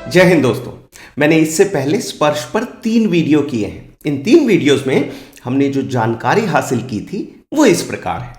जय हिंद दोस्तों। मैंने इससे पहले स्पर्श पर 3 वीडियो किए हैं। इन 3 वीडियोस में हमने जो जानकारी हासिल की थी वो इस प्रकार है।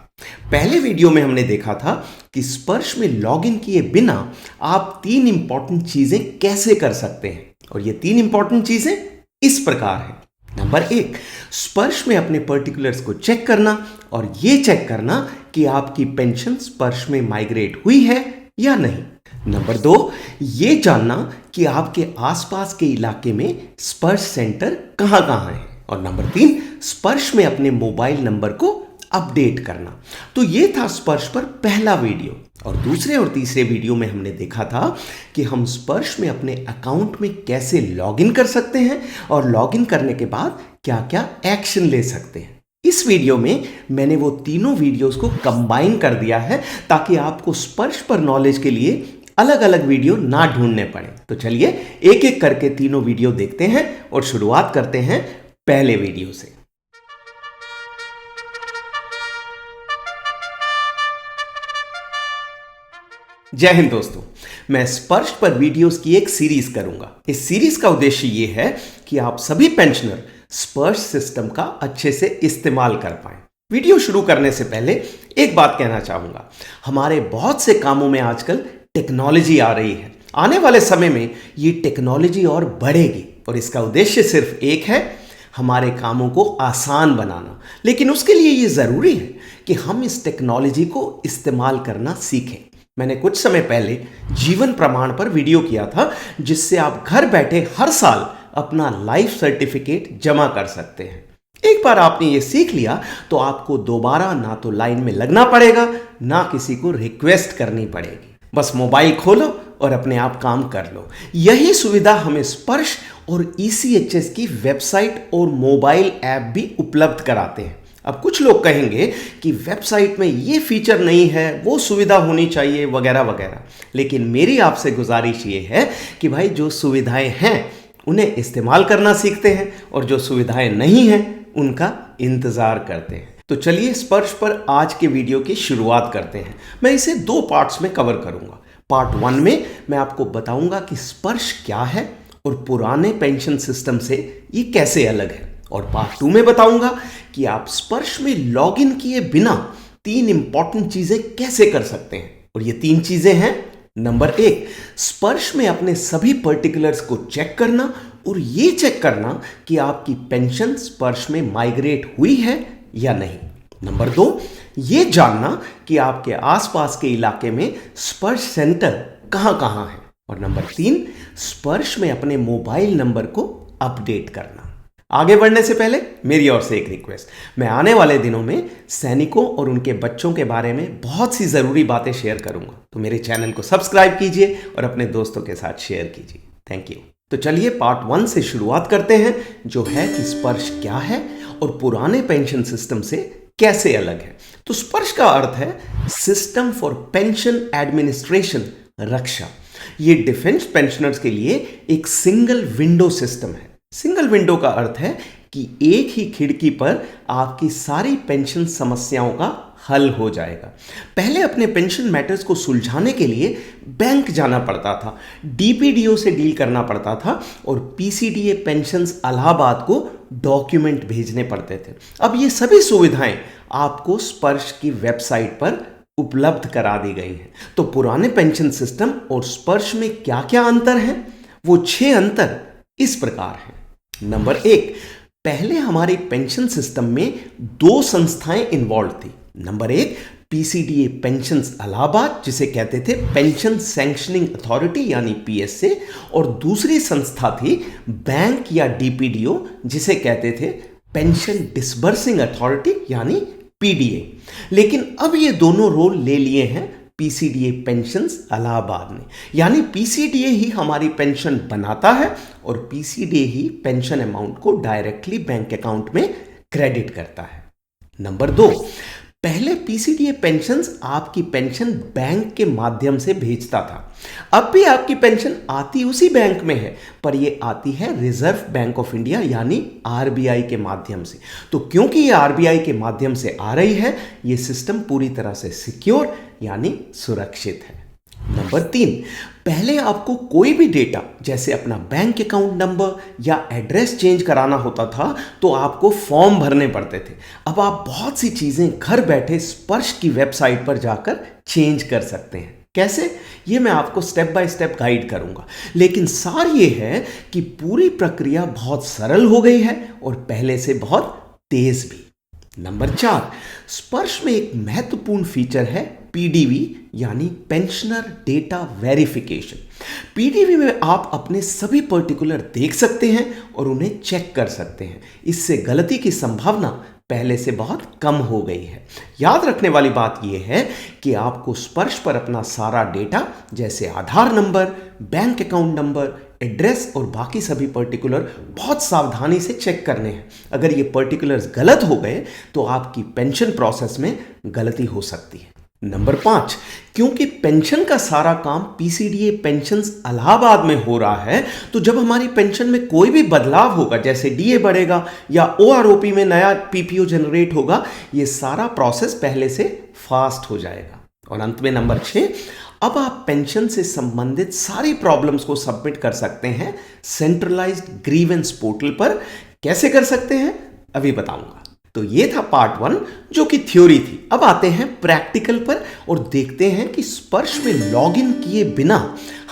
पहले वीडियो में हमने देखा था कि स्पर्श में लॉगिन किए बिना आप 3 इंपॉर्टेंट चीजें कैसे कर सकते हैं, और ये 3 इंपॉर्टेंट चीजें इस प्रकार हैं। नंबर 1, स्पर्श में अपने पर्टिकुलर्स को चेक करना और ये चेक करना कि आपकी पेंशन स्पर्श में माइग्रेट हुई है या नहीं। नंबर 2, ये जानना कि आपके आसपास के इलाके में स्पर्श सेंटर कहां कहां है। और नंबर 3, स्पर्श में अपने मोबाइल नंबर को अपडेट करना। तो ये था स्पर्श पर पहला वीडियो। और दूसरे और तीसरे वीडियो में हमने देखा था कि हम स्पर्श में अपने अकाउंट में कैसे लॉगिन कर सकते हैं और लॉगिन करने के बाद क्या क्या एक्शन ले सकते हैं। इस वीडियो में मैंने वो तीनों वीडियोस को कंबाइन कर दिया है ताकि आपको स्पर्श पर नॉलेज के लिए अलग अलग वीडियो ना ढूंढने पड़े। तो चलिए एक एक करके तीनों वीडियो देखते हैं और शुरुआत करते हैं पहले वीडियो से। जय हिंद दोस्तों, मैं स्पर्श पर वीडियोस की एक सीरीज करूंगा। इस सीरीज का उद्देश्य यह है कि आप सभी पेंशनर स्पर्श सिस्टम का अच्छे से इस्तेमाल कर पाएं। वीडियो शुरू करने से पहले एक बात कहना चाहूंगा, हमारे बहुत से कामों में आजकल टेक्नोलॉजी आ रही है। आने वाले समय में ये टेक्नोलॉजी और बढ़ेगी और इसका उद्देश्य सिर्फ एक है, हमारे कामों को आसान बनाना। लेकिन उसके लिए ये जरूरी है कि हम इस टेक्नोलॉजी को इस्तेमाल करना सीखें। मैंने कुछ समय पहले जीवन प्रमाण पर वीडियो किया था, जिससे आप घर बैठे हर साल अपना लाइफ सर्टिफिकेट जमा कर सकते हैं। एक बार आपने ये सीख लिया तो आपको दोबारा ना तो लाइन में लगना पड़ेगा, ना किसी को रिक्वेस्ट करनी पड़ेगी। बस मोबाइल खोलो और अपने आप काम कर लो। यही सुविधा हमें स्पर्श और ECHS की वेबसाइट और मोबाइल ऐप भी उपलब्ध कराते हैं। अब कुछ लोग कहेंगे कि वेबसाइट में ये फीचर नहीं है, वो सुविधा होनी चाहिए वगैरह वगैरह। लेकिन मेरी आपसे गुजारिश ये है कि भाई जो सुविधाएं हैं उन्हें इस्तेमाल करना सीखते हैं और जो सुविधाएं नहीं हैं उनका इंतजार करते हैं। तो चलिए स्पर्श पर आज के वीडियो की शुरुआत करते हैं। मैं इसे 2 पार्ट्स में कवर करूंगा। पार्ट 1 में मैं आपको बताऊंगा कि स्पर्श क्या है और पुराने पेंशन सिस्टम से ये कैसे अलग है। और पार्ट 2 में बताऊंगा कि आप स्पर्श में लॉगिन किए बिना 3 इंपॉर्टेंट चीजें कैसे कर सकते हैं। और ये 3 चीजें हैं। नंबर 1, स्पर्श में अपने सभी पर्टिकुलर्स को चेक करना और ये चेक करना कि आपकी पेंशन स्पर्श में माइग्रेट हुई है या नहीं। नंबर 2, ये जानना कि आपके आसपास के इलाके में स्पर्श सेंटर कहां कहां है। और नंबर 3, स्पर्श में अपने मोबाइल नंबर को अपडेट करना। आगे बढ़ने से पहले मेरी ओर से एक रिक्वेस्ट, मैं आने वाले दिनों में सैनिकों और उनके बच्चों के बारे में बहुत सी जरूरी बातें शेयर करूंगा। तो मेरे चैनल को सब्सक्राइब कीजिए और अपने दोस्तों के साथ शेयर कीजिए। Thank you. तो चलिए पार्ट 1 से शुरुआत करते हैं, जो है कि स्पर्श क्या है और पुराने पेंशन सिस्टम से कैसे अलग है। तो स्पर्श का अर्थ है सिस्टम फॉर पेंशन एडमिनिस्ट्रेशन, रक्षा। ये डिफेंस पेंशनर्स के लिए एक सिंगल विंडो सिस्टम है। सिंगल विंडो का अर्थ है कि एक ही खिड़की पर आपकी सारी पेंशन समस्याओं का हल हो जाएगा। पहले अपने पेंशन मैटर्स को सुलझाने के लिए बैंक जाना पड़ता था, DPDO से डील करना पड़ता था और PCDA पेंशन्स इलाहाबाद को डॉक्यूमेंट भेजने पड़ते थे। अब ये सभी सुविधाएं आपको स्पर्श की वेबसाइट पर उपलब्ध करा दी गई हैं। तो पुराने पेंशन सिस्टम और स्पर्श में क्या क्या अंतर है, वो 6 अंतर इस प्रकार हैं। नंबर 1, पहले हमारे पेंशन सिस्टम में 2 संस्थाएं इन्वॉल्व थी। नंबर 1, PCDA पेंशन्स इलाहाबाद, जिसे कहते थे पेंशन सैंक्शनिंग अथॉरिटी यानी PSA, और दूसरी संस्था थी बैंक या DPDO, जिसे कहते थे पेंशन डिसबर्सिंग अथॉरिटी यानी PDA। लेकिन अब ये दोनों रोल ले लिए हैं PCDA पेंशन्स इलाहाबाद ने, यानी PCDA ही हमारी पेंशन बनाता है और PCDA ही पेंशन अमाउंट को डायरेक्टली बैंक अकाउंट में क्रेडिट करता है। नंबर 2, पहले PCDA पेंशन्स आपकी पेंशन बैंक के माध्यम से भेजता था। अब भी आपकी पेंशन आती उसी बैंक में है, पर ये आती है रिजर्व बैंक ऑफ इंडिया यानी RBI के माध्यम से। तो क्योंकि ये RBI के माध्यम से आ रही है, ये सिस्टम पूरी तरह से सिक्योर यानी सुरक्षित है। नंबर 3, पहले आपको कोई भी डेटा जैसे अपना बैंक अकाउंट नंबर या एड्रेस चेंज कराना होता था तो आपको फॉर्म भरने पड़ते थे। अब आप बहुत सी चीजें घर बैठे स्पर्श की वेबसाइट पर जाकर चेंज कर सकते हैं। कैसे, ये मैं आपको स्टेप बाय स्टेप गाइड करूंगा, लेकिन सार ये है कि पूरी प्रक्रिया बहुत सरल हो गई है और पहले से बहुत तेज भी। नंबर 4, स्पर्श में एक महत्वपूर्ण फीचर है पीडीवी यानी पेंशनर डेटा वेरिफिकेशन। पीडीवी में आप अपने सभी पर्टिकुलर देख सकते हैं और उन्हें चेक कर सकते हैं। इससे गलती की संभावना पहले से बहुत कम हो गई है। याद रखने वाली बात यह है कि आपको स्पर्श पर अपना सारा डेटा जैसे Aadhaar number, bank account number, address और बाकी सभी पर्टिकुलर बहुत सावधानी से चेक करने हैं। अगर ये पर्टिकुलर्स गलत हो गए तो आपकी पेंशन प्रोसेस में गलती हो सकती है। नंबर 5, क्योंकि पेंशन का सारा काम पीसीडीए पेंशन्स इलाहाबाद में हो रहा है, तो जब हमारी पेंशन में कोई भी बदलाव होगा, जैसे डीए बढ़ेगा या ओआरओपी में नया पीपीओ जनरेट होगा, ये सारा प्रोसेस पहले से फास्ट हो जाएगा। और अंत में नंबर 6, अब आप पेंशन से संबंधित सारी प्रॉब्लम्स को सबमिट कर सकते हैं सेंट्रलाइज्ड ग्रीवेंस पोर्टल पर। कैसे कर सकते हैं अभी बताऊंगा। तो ये था पार्ट 1 जो कि थ्योरी थी। अब आते हैं प्रैक्टिकल पर और देखते हैं कि स्पर्श में लॉगिन किए बिना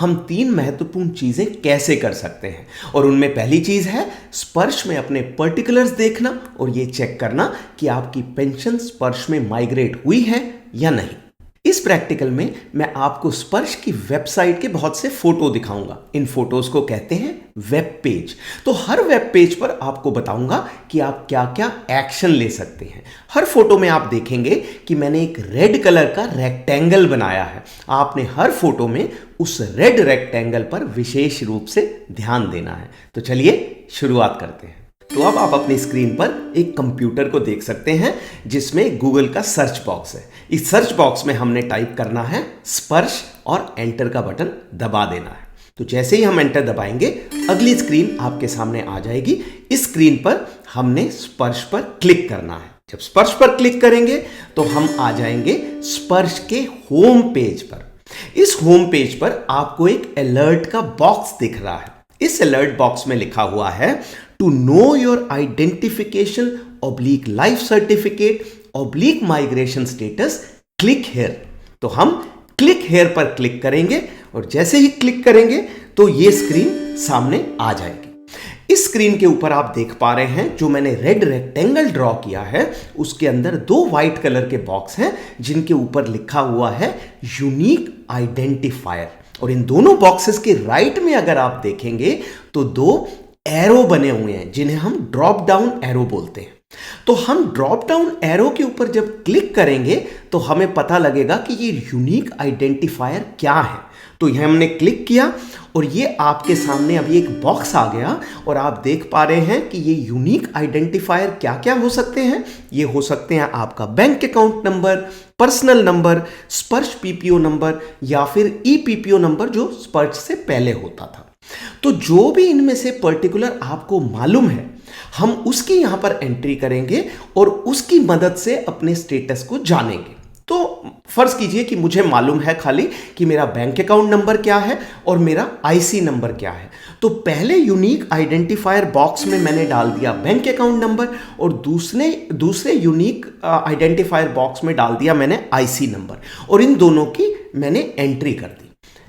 हम 3 महत्वपूर्ण चीजें कैसे कर सकते हैं। और उनमें पहली चीज है स्पर्श में अपने पर्टिकुलर्स देखना और ये चेक करना कि आपकी पेंशन स्पर्श में माइग्रेट हुई है या नहीं। इस प्रैक्टिकल में मैं आपको स्पर्श की वेबसाइट के बहुत से फोटो दिखाऊंगा। इन फोटोज को कहते हैं वेब पेज। तो हर वेब पेज पर आपको बताऊंगा कि आप क्या क्या एक्शन ले सकते हैं। हर फोटो में आप देखेंगे कि मैंने एक रेड कलर का रेक्टेंगल बनाया है। आपने हर फोटो में उस रेड रेक्टेंगल पर विशेष रूप से ध्यान देना है। तो चलिए शुरुआत करते हैं। तो अब आप अपनी स्क्रीन पर एक कंप्यूटर को देख सकते हैं जिसमें गूगल का सर्च बॉक्स है। इस सर्च बॉक्स में हमने टाइप करना है स्पर्श और एंटर का बटन दबा देना है। तो जैसे ही हम एंटर दबाएंगे अगली स्क्रीन आपके सामने आ जाएगी। इस स्क्रीन पर हमने स्पर्श पर क्लिक करना है। जब स्पर्श पर क्लिक करेंगे तो हम आ जाएंगे स्पर्श के होम पेज पर। इस होम पेज पर आपको एक अलर्ट का बॉक्स दिख रहा है। इस अलर्ट बॉक्स में लिखा हुआ है to know your identification oblique life certificate oblique migration status click here. तो हम क्लिक हेयर पर क्लिक करेंगे और जैसे ही क्लिक करेंगे तो ये स्क्रीन सामने आ जाएगी। इस स्क्रीन के ऊपर आप देख पा रहे हैं जो मैंने रेड रेक्टेंगल ड्रॉ किया है उसके अंदर 2 व्हाइट कलर के बॉक्स हैं जिनके ऊपर लिखा हुआ है यूनिक आइडेंटिफायर। और इन दोनों बॉक्सेस के राइट में अगर आप देखेंगे तो 2 एरो बने हुए हैं जिन्हें हम ड्रॉप डाउन एरो बोलते हैं। तो हम ड्रॉप डाउन एरो के ऊपर जब क्लिक करेंगे तो हमें पता लगेगा कि ये यूनिक आइडेंटिफायर क्या है। तो यह हमने क्लिक किया और ये आपके सामने अभी एक बॉक्स आ गया और आप देख पा रहे हैं कि ये यूनिक आइडेंटिफायर क्या क्या हो सकते हैं। ये हो सकते हैं आपका bank account number, personal number, स्पर्श पीपीओ नंबर या फिर ई पीपीओ नंबर जो स्पर्श से पहले होता था। तो जो भी इनमें से पर्टिकुलर आपको मालूम है हम उसकी यहां पर एंट्री करेंगे और उसकी मदद से अपने स्टेटस को जानेंगे। तो फर्ज कीजिए कि मुझे मालूम है खाली कि मेरा बैंक अकाउंट नंबर क्या है और मेरा आईसी नंबर क्या है। तो पहले यूनिक आइडेंटिफायर बॉक्स में मैंने डाल दिया बैंक अकाउंट नंबर और दूसरे यूनिक आइडेंटिफायर बॉक्स में डाल दिया मैंने आईसी नंबर और इन दोनों की मैंने एंट्री कर दी।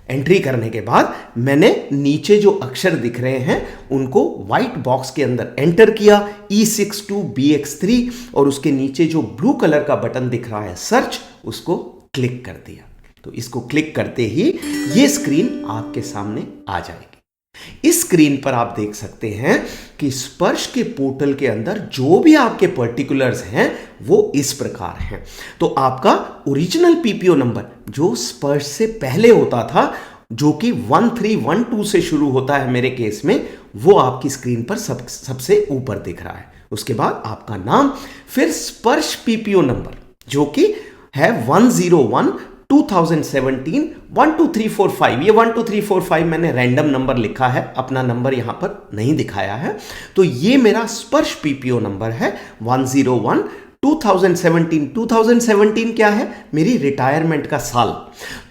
एंट्री करने के बाद मैंने नीचे जो अक्षर दिख रहे हैं उनको व्हाइट बॉक्स के अंदर एंटर किया E62BX3 और उसके नीचे जो ब्लू कलर का बटन दिख रहा है सर्च, उसको क्लिक कर दिया। तो इसको क्लिक करते ही ये स्क्रीन आपके सामने आ जाएगी। इस स्क्रीन पर आप देख सकते हैं कि स्पर्श के पोर्टल के अंदर जो भी आपके पर्टिकुलर्स हैं वो इस प्रकार हैं। तो आपका ओरिजिनल पीपीओ नंबर जो स्पर्श से पहले होता था जो कि 1312 से शुरू होता है मेरे केस में, वो आपकी स्क्रीन पर सबसे ऊपर दिख रहा है। उसके बाद आपका नाम, फिर स्पर्श पीपीओ नंबर जो कि है 101 2017 12345। ये 12345 मैंने रैंडम नंबर लिखा है, अपना नंबर यहां पर नहीं दिखाया है। तो ये मेरा स्पर्श पीपीओ नंबर है 101 2017 क्या है? मेरी रिटायरमेंट का साल।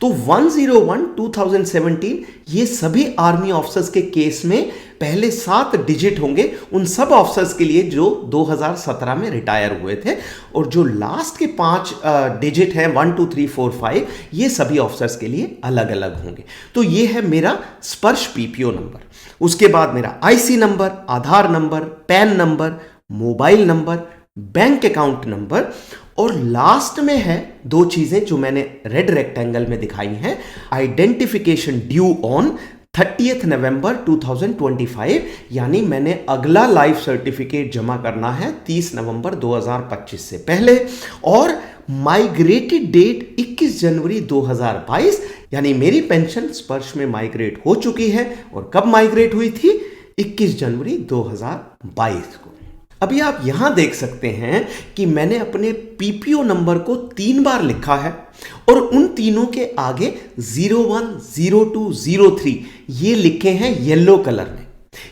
तो 101 2017 ये सभी आर्मी ऑफिसर्स के केस में पहले 7 डिजिट होंगे उन सब ऑफिसर्स के लिए जो 2017 में रिटायर हुए थे, और जो लास्ट के 5 डिजिट हैं 1 2 3 4 5 ये सभी ऑफिसर्स के लिए अलग अलग होंगे। तो ये है मेरा स्पर्श पीपीओ नंबर। उसके बाद मेरा IC number, Aadhaar number, PAN number, mobile number, bank account number, और लास्ट में है 2 चीजें जो मैंने रेड रेक्टेंगल में दिखाई हैं। आइडेंटिफिकेशन ड्यू ऑन 30 नवंबर 2025, यानी मैंने अगला लाइफ सर्टिफिकेट जमा करना है 30 नवंबर 2025 से पहले, और माइग्रेटेड डेट 21 जनवरी 2022, यानी मेरी पेंशन स्पर्श में माइग्रेट हो चुकी है। और कब माइग्रेट हुई थी? 21 जनवरी 2022 को। अभी आप यहां देख सकते हैं कि मैंने अपने पीपीओ नंबर को 3 बार लिखा है, और उन तीनों के आगे 01, 02, 03 ये लिखे हैं येलो कलर में।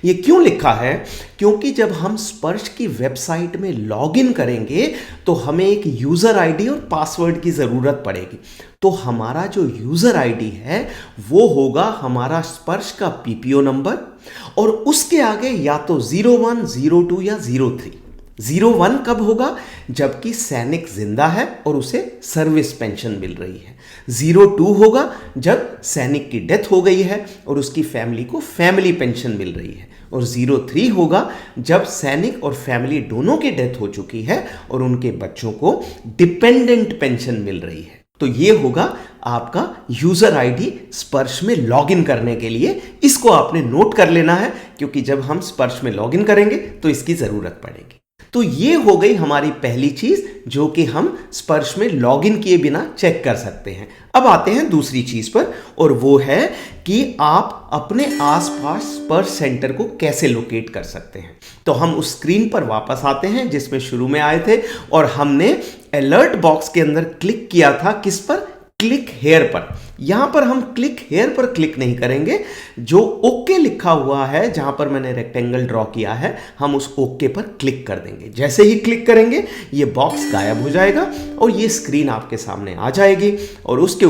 ये क्यों लिखा है? क्योंकि जब हम स्पर्श की वेबसाइट में लॉगिन करेंगे तो हमें एक यूजर आईडी और पासवर्ड की जरूरत पड़ेगी। तो हमारा जो यूजर आईडी है वो होगा हमारा स्पर्श का पीपीओ नंबर, और उसके आगे या तो 01, 02 या 03। 01 कब होगा? जबकि सैनिक जिंदा है और उसे सर्विस पेंशन मिल रही है। 02 होगा जब सैनिक की डेथ हो गई है और उसकी फैमिली को फैमिली पेंशन मिल रही है। और 03 होगा जब सैनिक और फैमिली दोनों की डेथ हो चुकी है और उनके बच्चों को डिपेंडेंट पेंशन मिल रही है। तो ये होगा आपका यूजर आईडी स्पर्श में लॉगिन करने के लिए। इसको आपने नोट कर लेना है, क्योंकि जब हम स्पर्श में लॉगिन करेंगे तो इसकी जरूरत पड़ेगी। तो ये हो गई हमारी पहली चीज जो कि हम स्पर्श में लॉगिन किए बिना चेक कर सकते हैं। अब आते हैं दूसरी चीज पर, और वो है कि आप अपने आसपास स्पर्श सेंटर को कैसे लोकेट कर सकते हैं। तो हम उस स्क्रीन पर वापस आते हैं जिसमें शुरू में आए थे, और हमने अलर्ट बॉक्स के अंदर क्लिक किया था। किस पर? क्लिक हेयर पर। यहां पर हम क्लिक हेयर पर क्लिक नहीं करेंगे, जो ओके लिखा हुआ है जहां पर मैंने रेक्टेंगल ड्रॉ किया है हम उस ओके पर क्लिक कर देंगे। जैसे ही क्लिक करेंगे ये बॉक्स गायब हो जाएगा और ये स्क्रीन आपके सामने आ जाएगी, और उसके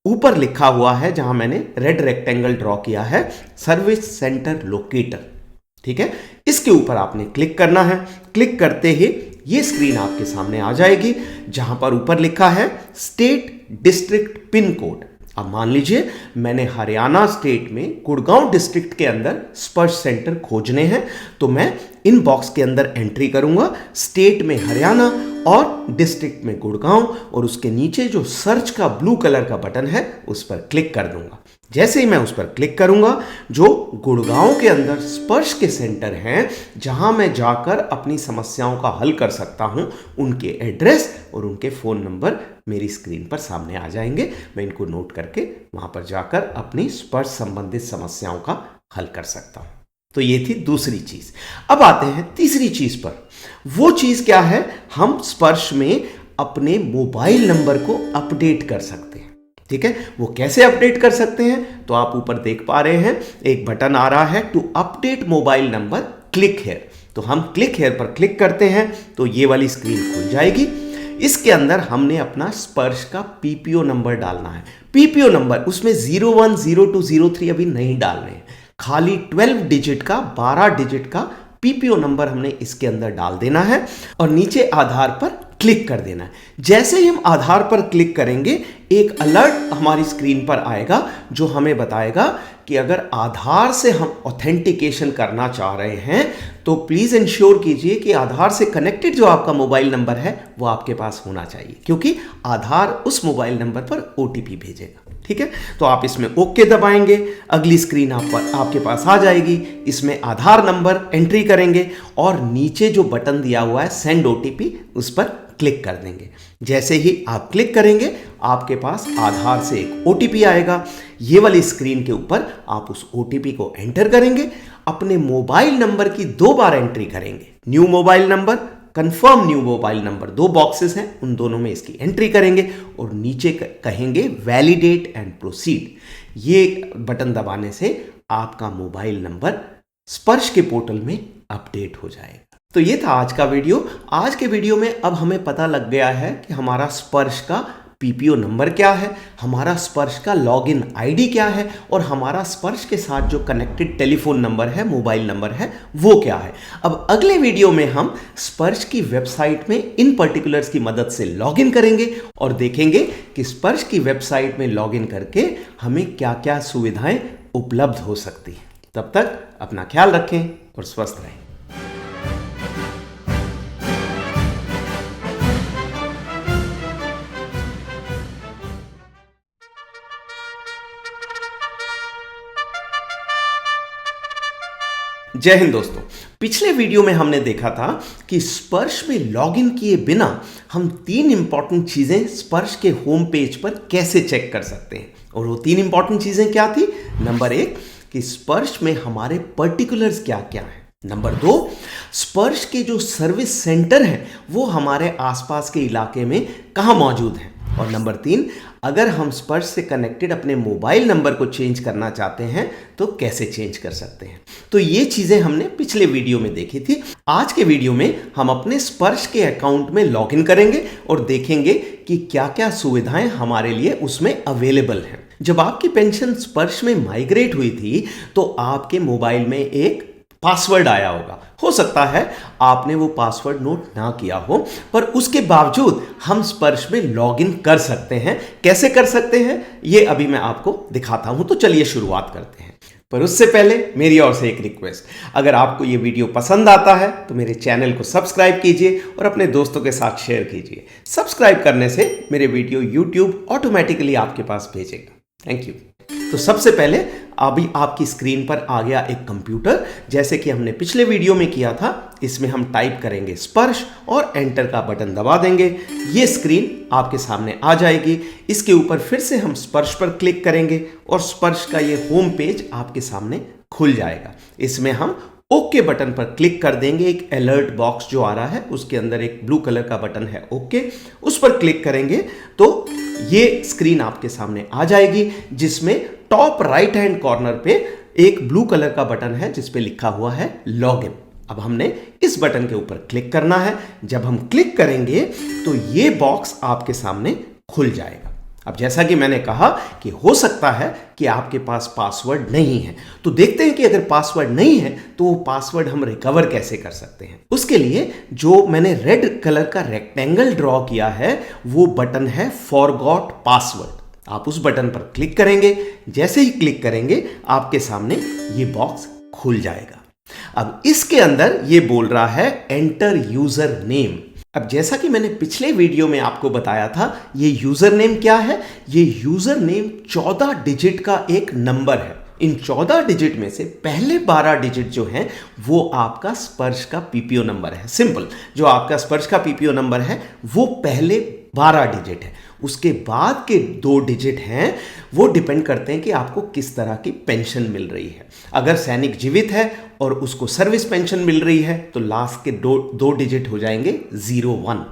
ऊपर लिखा हुआ है जहां मैंने रेड रेक्टेंगल ड्रॉ किया है, सर्विस सेंटर लोकेटर। ठीक है, इसके ऊपर आपने क्लिक करना है। क्लिक करते ही ये स्क्रीन आपके सामने आ जाएगी जहां पर ऊपर लिखा है स्टेट डिस्ट्रिक्ट पिन कोड। अब मान लीजिए मैंने हरियाणा स्टेट में गुड़गांव डिस्ट्रिक्ट के अंदर स्पर्श सेंटर खोजने हैं, तो मैं इन बॉक्स के अंदर एंट्री करूंगा स्टेट में हरियाणा और डिस्ट्रिक्ट में गुड़गांव, और उसके नीचे जो सर्च का ब्लू कलर का बटन है उस पर क्लिक कर दूंगा। जैसे ही मैं उस पर क्लिक करूंगा, जो गुड़गांव के अंदर स्पर्श के सेंटर हैं जहां मैं जाकर अपनी समस्याओं का हल कर सकता हूं, उनके एड्रेस और उनके फ़ोन नंबर मेरी स्क्रीन पर सामने आ जाएंगे। मैं इनको नोट करके वहां पर जाकर अपनी स्पर्श संबंधित समस्याओं का हल कर सकता हूं। तो ये थी दूसरी चीज। अब आते हैं तीसरी चीज पर। वो चीज क्या है? हम स्पर्श में अपने मोबाइल नंबर को अपडेट कर सकते हैं। ठीक है, वो कैसे अपडेट कर सकते हैं? तो आप ऊपर देख पा रहे हैं एक बटन आ रहा है to update mobile number, click here. तो हम क्लिक हेयर पर क्लिक करते हैं तो ये वाली स्क्रीन खुल जाएगी। इसके अंदर हमने अपना स्पर्श का पीपीओ नंबर डालना है। पीपीओ नंबर उसमें 01, 02, 03 अभी नहीं डालने हैं, खाली 12 डिजिट का 12 डिजिट का पीपीओ नंबर हमने इसके अंदर डाल देना है और नीचे आधार पर क्लिक कर देना है। जैसे ही हम आधार पर क्लिक करेंगे एक अलर्ट हमारी स्क्रीन पर आएगा जो हमें बताएगा कि अगर आधार से हम ऑथेंटिकेशन करना चाह रहे हैं तो प्लीज इंश्योर कीजिए कि आधार से कनेक्टेड जो आपका मोबाइल नंबर है वो आपके पास होना चाहिए, क्योंकि आधार उस मोबाइल नंबर पर ओटीपी भेजेगा। ठीक है, तो आप इसमें ओके दबाएंगे, अगली स्क्रीन आपके पास आ जाएगी। इसमें आधार नंबर एंट्री करेंगे और नीचे जो बटन दिया हुआ है सेंड ओटीपी उस पर क्लिक कर देंगे। जैसे ही आप क्लिक करेंगे आपके पास आधार से एक ओटीपी आएगा। ये वाली स्क्रीन के ऊपर आप उस ओटीपी को एंटर करेंगे, अपने मोबाइल नंबर की 2 बार एंट्री करेंगे। New mobile number, confirm new mobile number, 2 boxes हैं, उन दोनों में इसकी एंट्री करेंगे और नीचे कहेंगे वैलिडेट एंड प्रोसीड। ये बटन दबाने से आपका मोबाइल नंबर स्पर्श के पोर्टल में अपडेट हो जाएगा। तो ये था आज का वीडियो। आज के वीडियो में अब हमें पता लग गया है कि हमारा स्पर्श का पीपीओ नंबर क्या है, हमारा स्पर्श का लॉगिन आईडी क्या है और हमारा स्पर्श के साथ जो कनेक्टेड टेलीफोन नंबर है, मोबाइल नंबर है, वो क्या है। अब अगले वीडियो में हम स्पर्श की वेबसाइट में इन पर्टिकुलर्स की मदद से लॉगिन करेंगे और देखेंगे कि स्पर्श की वेबसाइट में लॉगिन करके हमें क्या क्या सुविधाएं उपलब्ध हो सकती हैं। तब तक अपना ख्याल रखें और स्वस्थ रहें। जय हिंद दोस्तों। पिछले वीडियो में हमने देखा था कि स्पर्श में लॉगिन किए बिना हम 3 इंपॉर्टेंट चीजें स्पर्श के होम पेज पर कैसे चेक कर सकते हैं। और वो 3 इंपॉर्टेंट चीजें क्या थी? नंबर 1 कि स्पर्श में हमारे पर्टिकुलर्स क्या क्या हैं। नंबर 2 स्पर्श के जो सर्विस सेंटर हैं वो हमारे आसपास के इलाके में कहाँ मौजूद हैं। और नंबर 3 अगर हम स्पर्श से कनेक्टेड अपने मोबाइल नंबर को चेंज करना चाहते हैं तो कैसे चेंज कर सकते हैं। तो ये चीजें हमने पिछले वीडियो में देखी थी। आज के वीडियो में हम अपने स्पर्श के अकाउंट में लॉगिन करेंगे और देखेंगे कि क्या क्या सुविधाएं हमारे लिए उसमें अवेलेबल हैं। जब आपकी पेंशन स्पर्श में माइग्रेट हुई थी तो आपके मोबाइल में एक पासवर्ड आया होगा। हो सकता है आपने वो पासवर्ड नोट ना किया हो, पर उसके बावजूद हम स्पर्श में लॉगिन कर सकते हैं। कैसे कर सकते हैं ये अभी मैं आपको दिखाता हूं। तो चलिए शुरुआत करते हैं। पर उससे पहले मेरी ओर से एक रिक्वेस्ट, अगर आपको ये वीडियो पसंद आता है तो मेरे चैनल को सब्सक्राइब कीजिए और अपने दोस्तों के साथ शेयर कीजिए। सब्सक्राइब करने से मेरे वीडियो यूट्यूब ऑटोमेटिकली आपके पास भेजेगा। Thank you. तो सबसे पहले अभी आपकी स्क्रीन पर आ गया एक कंप्यूटर, जैसे कि हमने पिछले वीडियो में किया था। इसमें हम टाइप करेंगे स्पर्श और एंटर का बटन दबा देंगे। ये स्क्रीन आपके सामने आ जाएगी। इसके ऊपर फिर से हम स्पर्श पर क्लिक करेंगे और स्पर्श का ये होम पेज आपके सामने खुल जाएगा। इसमें हम ओके बटन पर क्लिक कर देंगे। एक अलर्ट बॉक्स जो आ रहा है उसके अंदर एक ब्लू कलर का बटन है ओके, उस पर क्लिक करेंगे तो ये स्क्रीन आपके सामने आ जाएगी, जिसमें टॉप राइट हैंड कॉर्नर पे एक ब्लू कलर का बटन है जिस पे लिखा हुआ है लॉगिन। अब हमने इस बटन के ऊपर क्लिक करना है। जब हम क्लिक करेंगे तो ये बॉक्स आपके सामने खुल जाएगा। अब जैसा कि मैंने कहा कि हो सकता है कि आपके पास पासवर्ड नहीं है, तो देखते हैं कि अगर पासवर्ड नहीं है तो वो पासवर्ड हम रिकवर कैसे कर सकते हैं। उसके लिए जो मैंने रेड कलर का रेक्टेंगल ड्रॉ किया है वो बटन है फॉरगॉट पासवर्ड। आप उस बटन पर क्लिक करेंगे। जैसे ही क्लिक करेंगे आपके सामने ये बॉक्स खुल जाएगा। अब इसके अंदर ये बोल रहा है एंटर यूजर नेम। अब जैसा कि मैंने पिछले वीडियो में आपको बताया था, ये यूजर नेम क्या है? ये यूजर नेम 14 डिजिट का एक नंबर है। इन 14 डिजिट में से पहले 12 डिजिट जो हैं वो आपका स्पर्श का पीपीओ नंबर है। सिंपल, जो आपका स्पर्श का पीपीओ नंबर है वो पहले 12 डिजिट है। उसके बाद के 2 डिजिट हैं वो डिपेंड करते हैं कि आपको किस तरह की पेंशन मिल रही है। अगर सैनिक जीवित है और उसको सर्विस पेंशन मिल रही है तो लास्ट के दो डिजिट हो जाएंगे 01।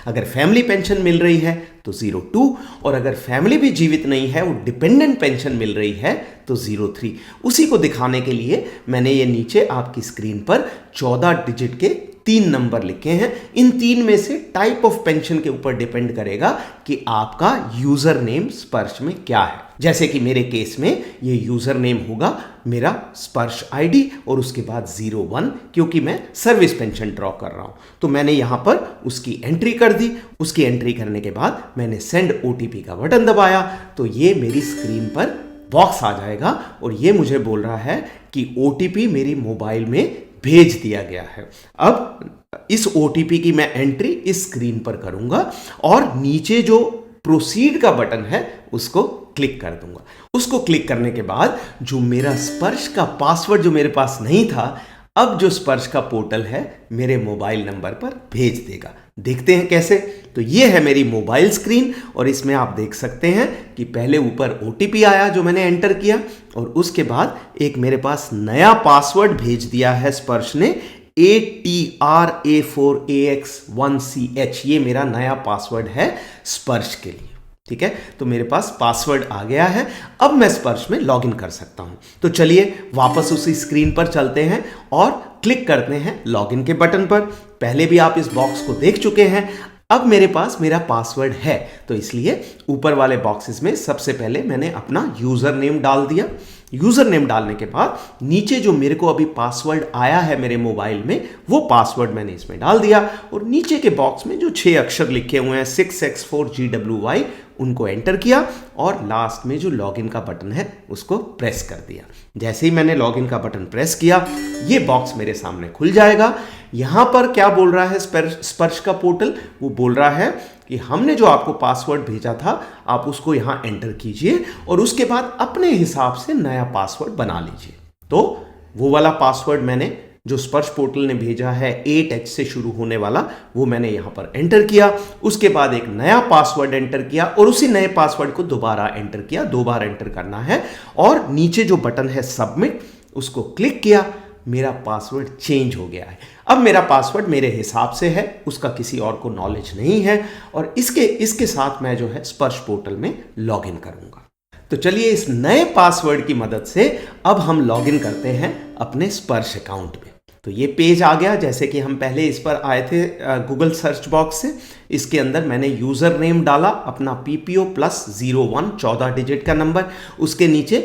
अगर फैमिली पेंशन मिल रही है तो 02, और अगर फैमिली भी जीवित नहीं है, वो डिपेंडेंट पेंशन मिल रही है तो 03। उसी को दिखाने के लिए मैंने ये नीचे आपकी स्क्रीन पर 14 डिजिट के 3 नंबर लिखे हैं। इन 3 में से टाइप ऑफ पेंशन के ऊपर डिपेंड करेगा कि आपका यूजर नेम स्पर्श में क्या है। जैसे कि मेरे केस में ये यूजर नेम होगा मेरा स्पर्श आईडी और उसके बाद 01, क्योंकि मैं सर्विस पेंशन ड्रॉ कर रहा हूं। तो मैंने यहां पर उसकी एंट्री कर दी। उसकी एंट्री करने के बाद मैंने सेंड ओटीपी का बटन दबाया तो ये मेरी स्क्रीन पर बॉक्स आ जाएगा और ये मुझे बोल रहा है कि ओटीपी मेरी मोबाइल में भेज दिया गया है। अब इस ओटीपी की मैं एंट्री इस स्क्रीन पर करूंगा और नीचे जो प्रोसीड का बटन है उसको क्लिक कर दूंगा। उसको क्लिक करने के बाद जो मेरा स्पर्श का पासवर्ड जो मेरे पास नहीं था, अब जो स्पर्श का पोर्टल है मेरे मोबाइल नंबर पर भेज देगा। देखते हैं कैसे। तो ये है मेरी मोबाइल स्क्रीन और इसमें आप देख सकते हैं कि पहले ऊपर ओटीपी आया जो मैंने एंटर किया और उसके बाद एक मेरे पास नया पासवर्ड भेज दिया है स्पर्श ने, ATRA4AX1CH। ये मेरा नया पासवर्ड है स्पर्श के लिए। ठीक है, तो मेरे पास पासवर्ड आ गया है। अब मैं स्पर्श में लॉगिन कर सकता हूं। तो चलिए वापस उसी स्क्रीन पर चलते हैं और क्लिक करते हैं लॉगिन के बटन पर। पहले भी आप इस बॉक्स को देख चुके हैं। अब मेरे पास मेरा पासवर्ड है, तो इसलिए ऊपर वाले बॉक्सेस में सबसे पहले मैंने अपना यूजर नेम डाल दिया। यूजर नेम डालने के बाद नीचे जो मेरे को अभी पासवर्ड आया है मेरे मोबाइल में, वो पासवर्ड मैंने इसमें डाल दिया और नीचे के बॉक्स में जो 6 अक्षर लिखे हुए हैं 6x4GWY, उनको एंटर किया और लास्ट में जो लॉगिन का बटन है उसको प्रेस कर दिया। जैसे ही मैंने लॉगिन का बटन प्रेस किया, ये बॉक्स मेरे सामने खुल जाएगा। यहां पर क्या बोल रहा है स्पर्श का पोर्टल? वो बोल रहा है कि हमने जो आपको पासवर्ड भेजा था आप उसको यहां एंटर कीजिए और उसके बाद अपने हिसाब से नया पासवर्ड बना लीजिए। तो वो वाला पासवर्ड मैंने जो स्पर्श पोर्टल ने भेजा है 8H से शुरू होने वाला, वो मैंने यहां पर एंटर किया। उसके बाद एक नया पासवर्ड एंटर किया और उसी नए पासवर्ड को दोबारा एंटर किया। 2 बार एंटर करना है और नीचे जो बटन है सबमिट, उसको क्लिक किया। मेरा पासवर्ड चेंज हो गया है। अब मेरा पासवर्ड मेरे हिसाब से है, उसका किसी और को नॉलेज नहीं है और इसके साथ मैं जो है स्पर्श पोर्टल में लॉगिन करूंगा। तो चलिए इस नए पासवर्ड की मदद से अब हम लॉगिन करते हैं अपने स्पर्श अकाउंट में। तो ये पेज आ गया जैसे कि हम पहले इस पर आए थे गूगल सर्च बॉक्स से। इसके अंदर मैंने यूजर नेम डाला अपना PPO+01 14 डिजिट का नंबर। उसके नीचे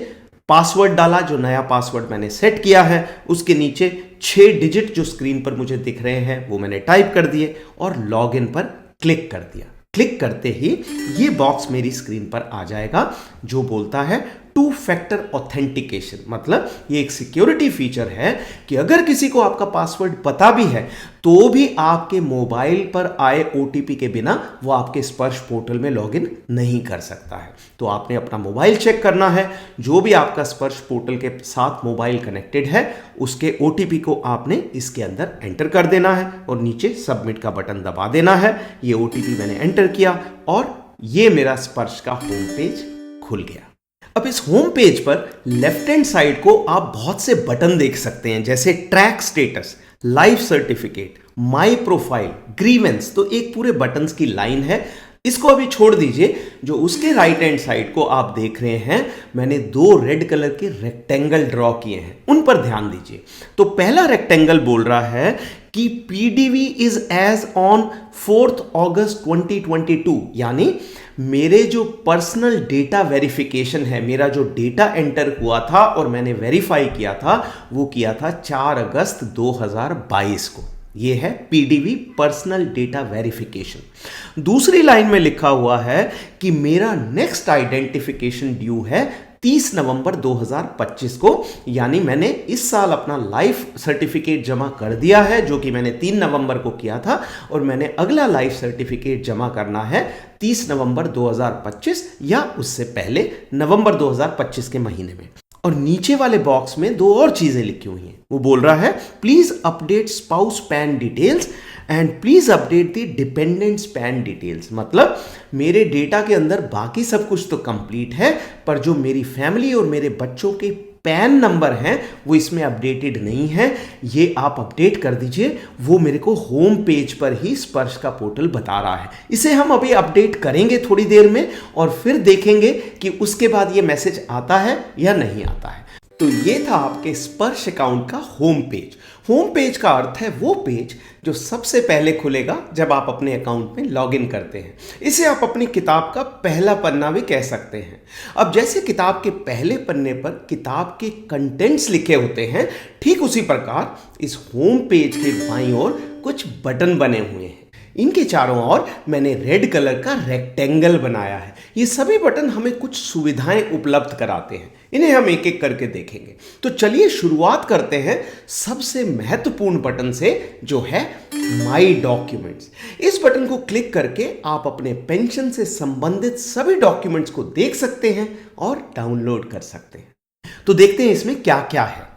पासवर्ड डाला, जो नया पासवर्ड मैंने सेट किया है। उसके नीचे 6 डिजिट जो स्क्रीन पर मुझे दिख रहे हैं वो मैंने टाइप कर दिए और लॉगिन पर क्लिक कर दिया। क्लिक करते ही ये बॉक्स मेरी स्क्रीन पर आ जाएगा जो बोलता है 2 फैक्टर ऑथेंटिकेशन। मतलब ये एक सिक्योरिटी फीचर है कि अगर किसी को आपका पासवर्ड पता भी है तो भी आपके मोबाइल पर आए OTP के बिना वो आपके स्पर्श पोर्टल में लॉगिन नहीं कर सकता है। तो आपने अपना मोबाइल चेक करना है, जो भी आपका स्पर्श पोर्टल के साथ मोबाइल कनेक्टेड है उसके OTP को आपने इसके अंदर एंटर कर देना है और नीचे सबमिट का बटन दबा देना है। ये OTP मैंने एंटर किया और ये मेरा स्पर्श का होम पेज खुल गया। अब इस होम पेज पर लेफ्ट हैंड साइड को आप बहुत से बटन देख सकते हैं, जैसे track status, life certificate, my profile, grievance. तो एक पूरे बटन्स की लाइन है। इसको अभी छोड़ दीजिए। जो उसके राइट हैंड साइड को आप देख रहे हैं, मैंने 2 रेड कलर के रेक्टेंगल ड्रॉ किए हैं, उन पर ध्यान दीजिए। तो पहला रेक्टेंगल बोल रहा है कि PDV इज एज ऑन 4 अगस्त 2022, यानी मेरे जो पर्सनल डेटा वेरिफिकेशन है, मेरा जो डेटा एंटर हुआ था और मैंने वेरीफाई किया था, वो किया था 4 अगस्त 2022 को। ये है PDV, पर्सनल डेटा वेरिफिकेशन। दूसरी लाइन में लिखा हुआ है कि मेरा नेक्स्ट आइडेंटिफिकेशन ड्यू है 30 नवंबर 2025 को, यानी मैंने इस साल अपना लाइफ सर्टिफिकेट जमा कर दिया है जो कि मैंने 3 नवंबर को किया था और मैंने अगला लाइफ सर्टिफिकेट जमा करना है 30 नवंबर 2025 या उससे पहले नवंबर 2025 के महीने में। और नीचे वाले बॉक्स में 2 और चीजें लिखी हुई हैं। वो बोल रहा है please update spouse pan details and please update the dependents pan details. मतलब मेरे डेटा के अंदर बाकी सब कुछ तो कंप्लीट है, पर जो मेरी फैमिली और मेरे बच्चों के पैन नंबर हैं वो इसमें अपडेटेड नहीं है। ये आप अपडेट कर दीजिए। वो मेरे को होम पेज पर ही स्पर्श का पोर्टल बता रहा है। इसे हम अभी अपडेट करेंगे थोड़ी देर में और फिर देखेंगे कि उसके बाद ये मैसेज आता है या नहीं आता है। तो ये था आपके स्पर्श अकाउंट का होम पेज। होम पेज का अर्थ है वो पेज जो सबसे पहले खुलेगा जब आप अपने अकाउंट में लॉगिन करते हैं। इसे आप अपनी किताब का पहला पन्ना भी कह सकते हैं। अब जैसे किताब के पहले पन्ने पर किताब के कंटेंट्स लिखे होते हैं, ठीक उसी प्रकार इस होम पेज के बाईं ओर कुछ बटन बने हुए हैं। इनके चारों ओर मैंने रेड कलर का रेक्टेंगल बनाया है। ये सभी बटन हमें कुछ सुविधाएं उपलब्ध कराते हैं। इन्हें हम एक एक करके देखेंगे। तो चलिए शुरुआत करते हैं सबसे महत्वपूर्ण बटन से, जो है माई डॉक्यूमेंट्स। इस बटन को क्लिक करके आप अपने पेंशन से संबंधित सभी डॉक्यूमेंट्स को देख सकते हैं और डाउनलोड कर सकते हैं। तो देखते हैं इसमें क्या क्या है।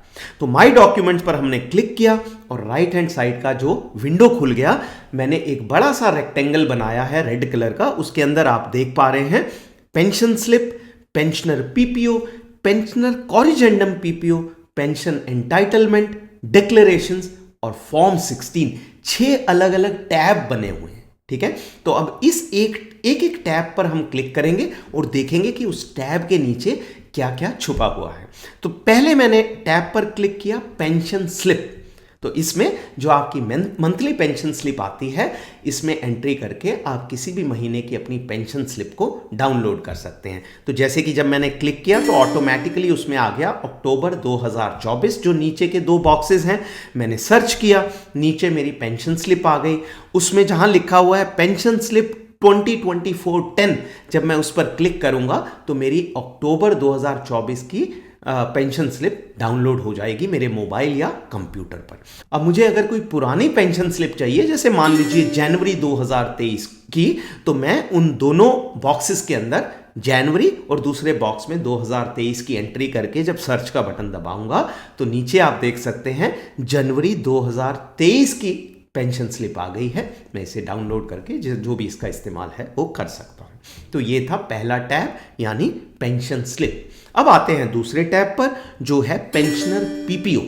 तो माई डॉक्यूमेंट्स पर हमने क्लिक किया और राइट हैंड साइड का जो विंडो खुल गया, मैंने एक बड़ा सा रेक्टेंगल बनाया है रेड कलर का। उसके अंदर आप देख पा रहे हैं pension slip, pensioner PPO, pensioner corrigendum PPO, pension entitlement, declarations और फॉर्म 16। 6 अलग अलग टैब बने हुए हैं। ठीक है, तो अब इस एक एक एक टैब पर हम क्लिक करेंगे और देखेंगे कि उस टैब के नीचे क्या क्या छुपा हुआ है। तो पहले मैंने टैब पर क्लिक किया पेंशन स्लिप। तो इसमें जो आपकी मंथली पेंशन स्लिप आती है, इसमें एंट्री करके आप किसी भी महीने की अपनी पेंशन स्लिप को डाउनलोड कर सकते हैं। तो जैसे कि जब मैंने क्लिक किया तो ऑटोमेटिकली उसमें आ गया अक्टूबर 2024, जो नीचे के 2 बॉक्सेस हैं। मैंने सर्च किया, नीचे मेरी पेंशन स्लिप आ गई। उसमें जहां लिखा हुआ है पेंशन स्लिप 2024-10, जब मैं उस पर क्लिक करूंगा तो मेरी अक्टूबर 2024 की पेंशन स्लिप डाउनलोड हो जाएगी मेरे मोबाइल या कंप्यूटर पर। अब मुझे अगर कोई पुरानी पेंशन स्लिप चाहिए, जैसे मान लीजिए जनवरी 2023 की, तो मैं उन दोनों बॉक्सेस के अंदर जनवरी और दूसरे बॉक्स में 2023 की एंट्री करके जब सर्च का बटन दबाऊंगा तो नीचे आप देख सकते हैं जनवरी 2023 की पेंशन स्लिप आ गई है। मैं इसे डाउनलोड करके जो भी इसका इस्तेमाल है वो कर सकता हूं। तो ये था पहला टैब, यानी पेंशन स्लिप। अब आते हैं दूसरे टैब पर, जो है पेंशनर पीपीओ।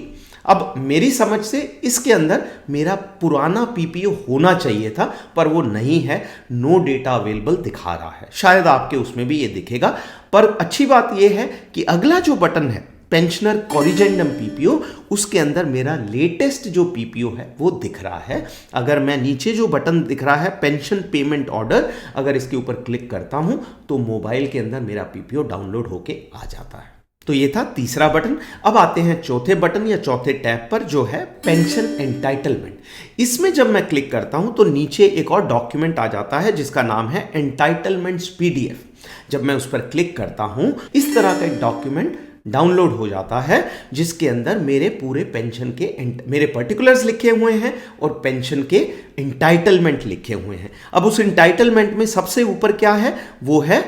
अब मेरी समझ से इसके अंदर मेरा पुराना पीपीओ होना चाहिए था, पर वो नहीं है, नो डेटा अवेलेबल दिखा रहा है। शायद आपके उसमें भी ये दिखेगा, पर अच्छी बात ये है कि अगला जो बटन है पेंशनर कॉरिजेंडम पीपीओ, उसके अंदर मेरा लेटेस्ट जो पीपीओ है वो दिख रहा है। अगर मैं नीचे जो बटन दिख रहा है पेंशन पेमेंट ऑर्डर, अगर इसके ऊपर क्लिक करता हूं तो मोबाइल के अंदर मेरा पीपीओ डाउनलोड होके आ जाता है। तो ये था तीसरा बटन। अब आते हैं चौथे बटन या चौथे टैब पर, जो है पेंशन एंटाइटलमेंट। इसमें जब मैं क्लिक करता हूं तो नीचे एक और डॉक्यूमेंट आ जाता है जिसका नाम है एंटाइटलमेंट्स पीडीएफ। जब मैं उस पर क्लिक करता हूं, इस तरह का एक डॉक्यूमेंट डाउनलोड हो जाता है जिसके अंदर मेरे पूरे पेंशन के मेरे पर्टिकुलर्स लिखे हुए हैं और पेंशन के एंटाइटलमेंट लिखे हुए हैं। अब उस एंटाइटलमेंट में सबसे ऊपर क्या है, वो है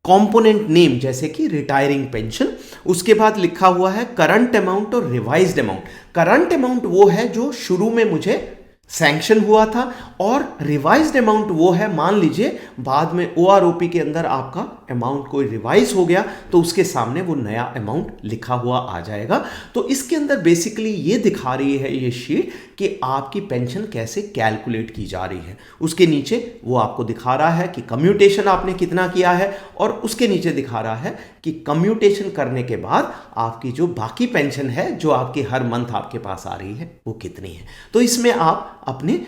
कंपोनेंट नेम, जैसे कि रिटायरिंग पेंशन। उसके बाद लिखा हुआ है करंट अमाउंट और रिवाइज्ड अमाउंट। करंट अमाउंट वो है जो शुरू में मुझे सैंक्शन हुआ था, और रिवाइज्ड अमाउंट वो है, मान लीजिए बाद में ओआरओपी के अंदर आपका अमाउंट कोई रिवाइज हो गया तो उसके सामने वो नया अमाउंट लिखा हुआ आ जाएगा। तो इसके अंदर बेसिकली ये दिखा रही है ये शीट कि आपकी पेंशन कैसे कैलकुलेट की जा रही है। उसके नीचे वो आपको दिखा रहा है कि कम्यूटेशन आपने कितना किया है, और उसके नीचे दिखा रहा है कि कम्यूटेशन करने के बाद आपकी जो बाकी पेंशन है जो आपकी हर मंथ आपके पास आ रही है वो कितनी है। तो इसमें आप अपने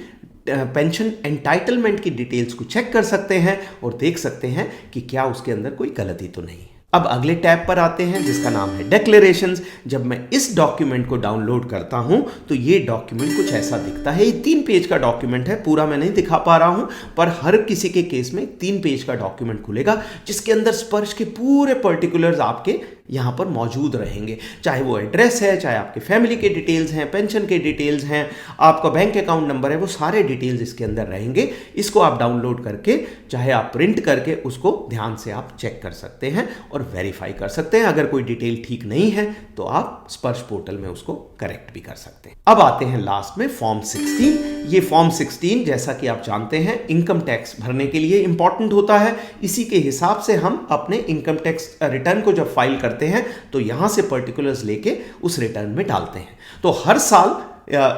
पेंशन एंटाइटलमेंट की डिटेल्स को चेक कर सकते हैं और देख सकते हैं कि क्या उसके अंदर कोई गलती तो नहीं है। अब अगले टैब पर आते हैं जिसका नाम है डिक्लेरेशंस। जब मैं इस डॉक्यूमेंट को डाउनलोड करता हूं तो ये डॉक्यूमेंट कुछ ऐसा दिखता है। ये 3 पेज का डॉक्यूमेंट है, पूरा मैं नहीं दिखा पा रहा हूं, पर हर किसी के केस में 3 पेज का डॉक्यूमेंट खुलेगा जिसके अंदर स्पर्श के पूरे पर्टिकुलर्स आपके यहाँ पर मौजूद रहेंगे। चाहे वो एड्रेस है, चाहे आपके फैमिली के डिटेल्स हैं, पेंशन के डिटेल्स हैं, आपका बैंक अकाउंट नंबर है, वो सारे डिटेल्स इसके अंदर रहेंगे। इसको आप डाउनलोड करके, चाहे आप प्रिंट करके उसको ध्यान से आप चेक कर सकते हैं और वेरीफाई कर सकते हैं। अगर कोई डिटेल ठीक नहीं है तो आप स्पर्श पोर्टल में उसको करेक्ट भी कर सकते हैं। अब आते हैं लास्ट में फॉर्म 16। ये फॉर्म 16 जैसा कि आप जानते हैं इनकम टैक्स भरने के लिए इंपॉर्टेंट होता है। इसी के हिसाब से हम अपने इनकम टैक्स रिटर्न को जब फाइल करते हैं तो यहां से पर्टिकुलर्स लेके उस रिटर्न में डालते हैं। तो हर साल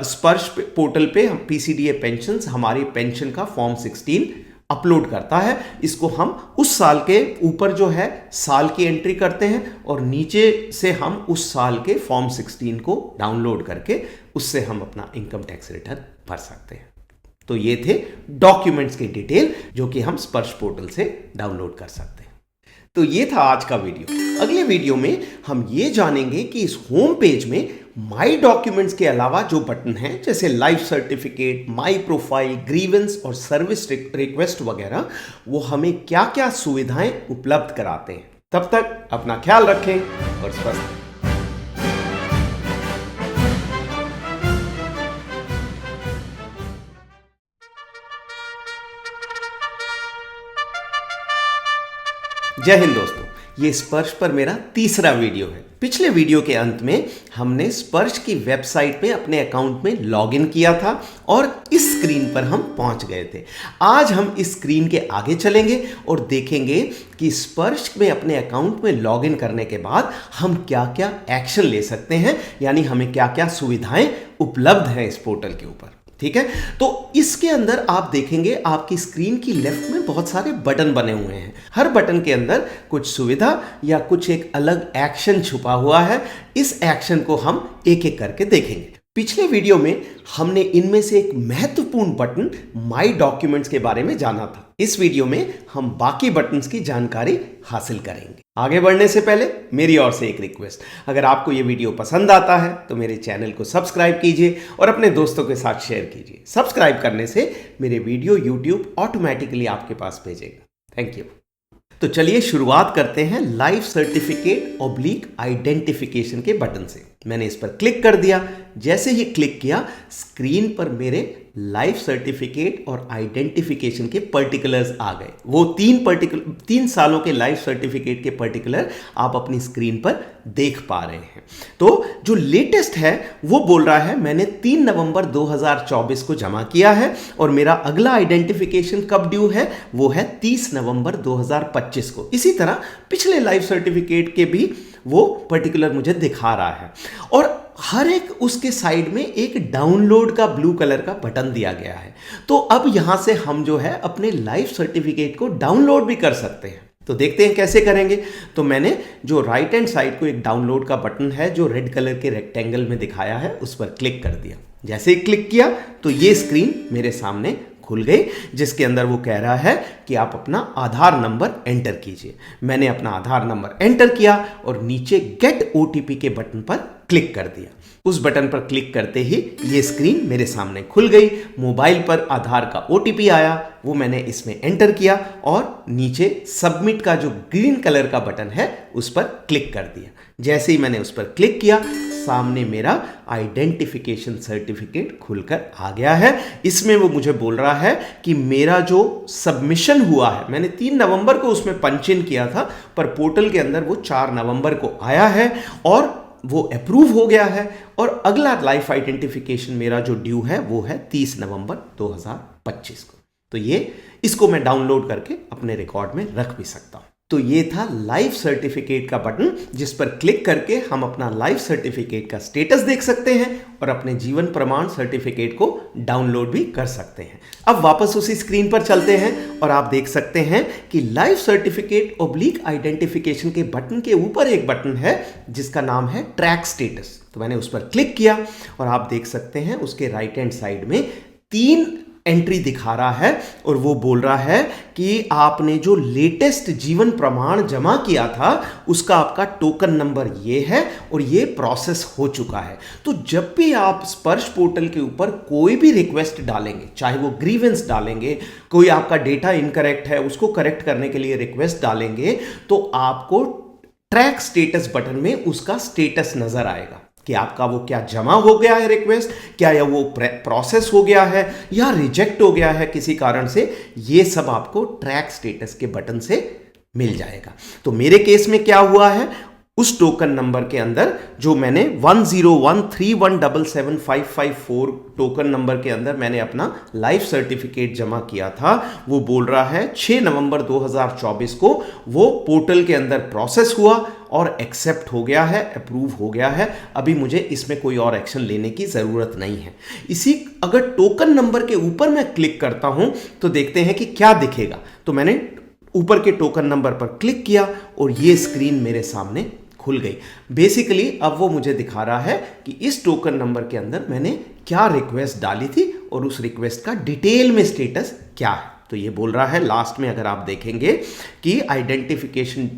स्पर्श पोर्टल पे हम पीसीडीए पेंशन्स हमारी पेंशन का फॉर्म 16 अपलोड करता है। इसको हम उस साल के ऊपर जो है साल की एंट्री करते हैं और नीचे से हम उस साल के फॉर्म 16 को डाउनलोड करके उससे हम अपना इनकम टैक्स रिटर्न भर सकते हैं। तो ये थे डॉक्यूमेंट्स के डिटेल जो कि हम स्पर्श पोर्टल से डाउनलोड कर सकते हैं। तो ये था आज का वीडियो। अगले वीडियो में हम ये जानेंगे कि इस होम पेज में माई डॉक्यूमेंट्स के अलावा जो बटन हैं, जैसे life certificate, my profile, grievance और सर्विस रिक्वेस्ट वगैरह, वो हमें क्या क्या सुविधाएं उपलब्ध कराते हैं। तब तक अपना ख्याल रखें और स्वस्थ रहें। जय हिंद दोस्तों, ये स्पर्श पर मेरा तीसरा वीडियो है। पिछले वीडियो के अंत में हमने स्पर्श की वेबसाइट में अपने अकाउंट में लॉगिन किया था और इस स्क्रीन पर हम पहुंच गए थे। आज हम इस स्क्रीन के आगे चलेंगे और देखेंगे कि स्पर्श में अपने अकाउंट में लॉगिन करने के बाद हम क्या क्या एक्शन ले सकते हैं, यानी हमें क्या क्या सुविधाएं उपलब्ध हैं इस पोर्टल के ऊपर। ठीक है। तो इसके अंदर आप देखेंगे आपकी स्क्रीन की लेफ्ट में बहुत सारे बटन बने हुए हैं। हर बटन के अंदर कुछ सुविधा या कुछ एक अलग एक्शन छुपा हुआ है। इस एक्शन को हम एक एक करके देखेंगे। पिछले वीडियो में हमने इनमें से एक महत्वपूर्ण बटन माय डॉक्यूमेंट्स के बारे में जाना था। इस वीडियो में हम बाकी बटन्स की जानकारी हासिल करेंगे। आगे बढ़ने से पहले मेरी ओर से एक रिक्वेस्ट, अगर आपको ये वीडियो पसंद आता है तो मेरे चैनल को सब्सक्राइब कीजिए और अपने दोस्तों के साथ शेयर कीजिए। सब्सक्राइब करने से मेरे वीडियो यूट्यूब ऑटोमेटिकली आपके पास भेजेगा। Thank you. तो चलिए शुरुआत करते हैं लाइफ सर्टिफिकेट ऑब्लिक आइडेंटिफिकेशन के बटन से। मैंने इस पर क्लिक कर दिया। जैसे ही क्लिक किया, स्क्रीन पर मेरे लाइफ सर्टिफिकेट और आइडेंटिफिकेशन के पर्टिकुलर्स आ गए। वो 3 सालों के लाइफ सर्टिफिकेट के पर्टिकुलर आप अपनी स्क्रीन पर देख पा रहे हैं। तो जो लेटेस्ट है वो बोल रहा है मैंने 3 नवंबर 2024 को जमा किया है और मेरा अगला आइडेंटिफिकेशन कब ड्यू है, वो है 30 नवंबर 2025 को। इसी तरह पिछले लाइफ सर्टिफिकेट के भी वो पर्टिकुलर मुझे दिखा रहा है और हर एक उसके साइड में एक डाउनलोड का ब्लू कलर का बटन दिया गया है। तो अब यहां से हम जो है अपने लाइफ सर्टिफिकेट को डाउनलोड भी कर सकते हैं। तो देखते हैं कैसे करेंगे। तो मैंने जो राइट हैंड साइड को एक डाउनलोड का बटन है जो रेड कलर के रेक्टेंगल में दिखाया है, उस पर क्लिक कर दिया। जैसे ही क्लिक किया तो ये स्क्रीन मेरे सामने खुल गई, जिसके अंदर वो कह रहा है कि आप अपना आधार नंबर एंटर कीजिए। मैंने अपना आधार नंबर एंटर किया और नीचे गेट ओटीपी के बटन पर क्लिक कर दिया। उस बटन पर क्लिक करते ही ये स्क्रीन मेरे सामने खुल गई। मोबाइल पर आधार का ओटीपी आया, वो मैंने इसमें एंटर किया और नीचे सबमिट का जो ग्रीन कलर का बटन है उस पर क्लिक कर दिया। जैसे ही मैंने उस पर क्लिक किया, सामने मेरा आइडेंटिफिकेशन सर्टिफिकेट खुलकर आ गया है। इसमें वो मुझे बोल रहा है कि मेरा जो सबमिशन हुआ है, मैंने 3 नवंबर को उसमें पंच इन किया था, पर पोर्टल के अंदर वो 4 नवंबर को आया है और वो अप्रूव हो गया है। और अगला लाइफ आइडेंटिफिकेशन मेरा जो ड्यू है वो है 30 नवंबर 2025 को। तो ये इसको मैं डाउनलोड करके अपने रिकॉर्ड में रख भी सकता हूं। तो ये था लाइफ सर्टिफिकेट का बटन, जिस पर क्लिक करके हम अपना लाइफ सर्टिफिकेट का स्टेटस देख सकते हैं और अपने जीवन प्रमाण सर्टिफिकेट को डाउनलोड भी कर सकते हैं। अब वापस उसी स्क्रीन पर चलते हैं और आप देख सकते हैं कि लाइफ सर्टिफिकेट ऑब्लिक आइडेंटिफिकेशन के बटन के ऊपर एक बटन है जिसका नाम है ट्रैक स्टेटस। तो मैंने उस पर क्लिक किया और आप देख सकते हैं उसके राइट हैंड साइड में 3 एंट्री दिखा रहा है और वो बोल रहा है कि आपने जो लेटेस्ट जीवन प्रमाण जमा किया था उसका आपका टोकन नंबर ये है और ये प्रोसेस हो चुका है। तो जब भी आप स्पर्श पोर्टल के ऊपर कोई भी रिक्वेस्ट डालेंगे, चाहे वो ग्रीवेंस डालेंगे, कोई आपका डेटा इनकरेक्ट है उसको करेक्ट करने के लिए रिक्वेस्ट डालेंगे, तो आपको ट्रैक स्टेटस बटन में उसका स्टेटस नजर आएगा कि आपका वो क्या जमा हो गया है रिक्वेस्ट, क्या या वो प्रोसेस हो गया है या रिजेक्ट हो गया है किसी कारण से। ये सब आपको ट्रैक स्टेटस के बटन से मिल जाएगा। तो मेरे केस में क्या हुआ है, उस टोकन नंबर के अंदर जो मैंने 1013177554 टोकन नंबर के अंदर मैंने अपना लाइफ सर्टिफिकेट जमा किया था, वो बोल रहा है 6 नवंबर 2024 को वो पोर्टल के अंदर प्रोसेस हुआ और एक्सेप्ट हो गया है, अप्रूव हो गया है। अभी मुझे इसमें कोई और एक्शन लेने की ज़रूरत नहीं है। इसी अगर टोकन नंबर के ऊपर मैं क्लिक करता हूं तो देखते हैं कि क्या दिखेगा। तो मैंने ऊपर के टोकन नंबर पर क्लिक किया और ये स्क्रीन मेरे सामने खुल गई। बेसिकली अब वो मुझे दिखा रहा है कि इस टोकन नंबर के अंदर मैंने क्या रिक्वेस्ट डाली थी और उस रिक्वेस्ट का डिटेल में स्टेटस क्या है। तो ये बोल रहा है लास्ट में अगर आप देखेंगे कि आइडेंटिफिकेशन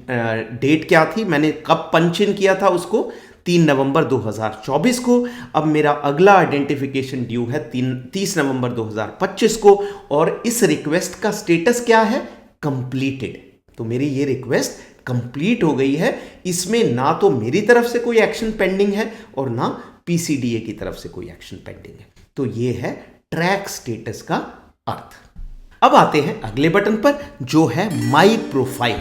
डेट क्या थी, मैंने कब पंच इन किया था उसको, 3 नवंबर 2024 को। अब मेरा अगला आइडेंटिफिकेशन ड्यू है 30 नवंबर 2025 को और इस रिक्वेस्ट का स्टेटस क्या है, कंप्लीटेड। तो मेरी ये रिक्वेस्ट कंप्लीट हो गई है। इसमें ना तो मेरी तरफ से कोई एक्शन पेंडिंग है और ना पीसीडीए की तरफ से कोई एक्शन पेंडिंग है। तो ये है ट्रैक स्टेटस का अर्थ। अब आते हैं अगले बटन पर जो है माई प्रोफाइल।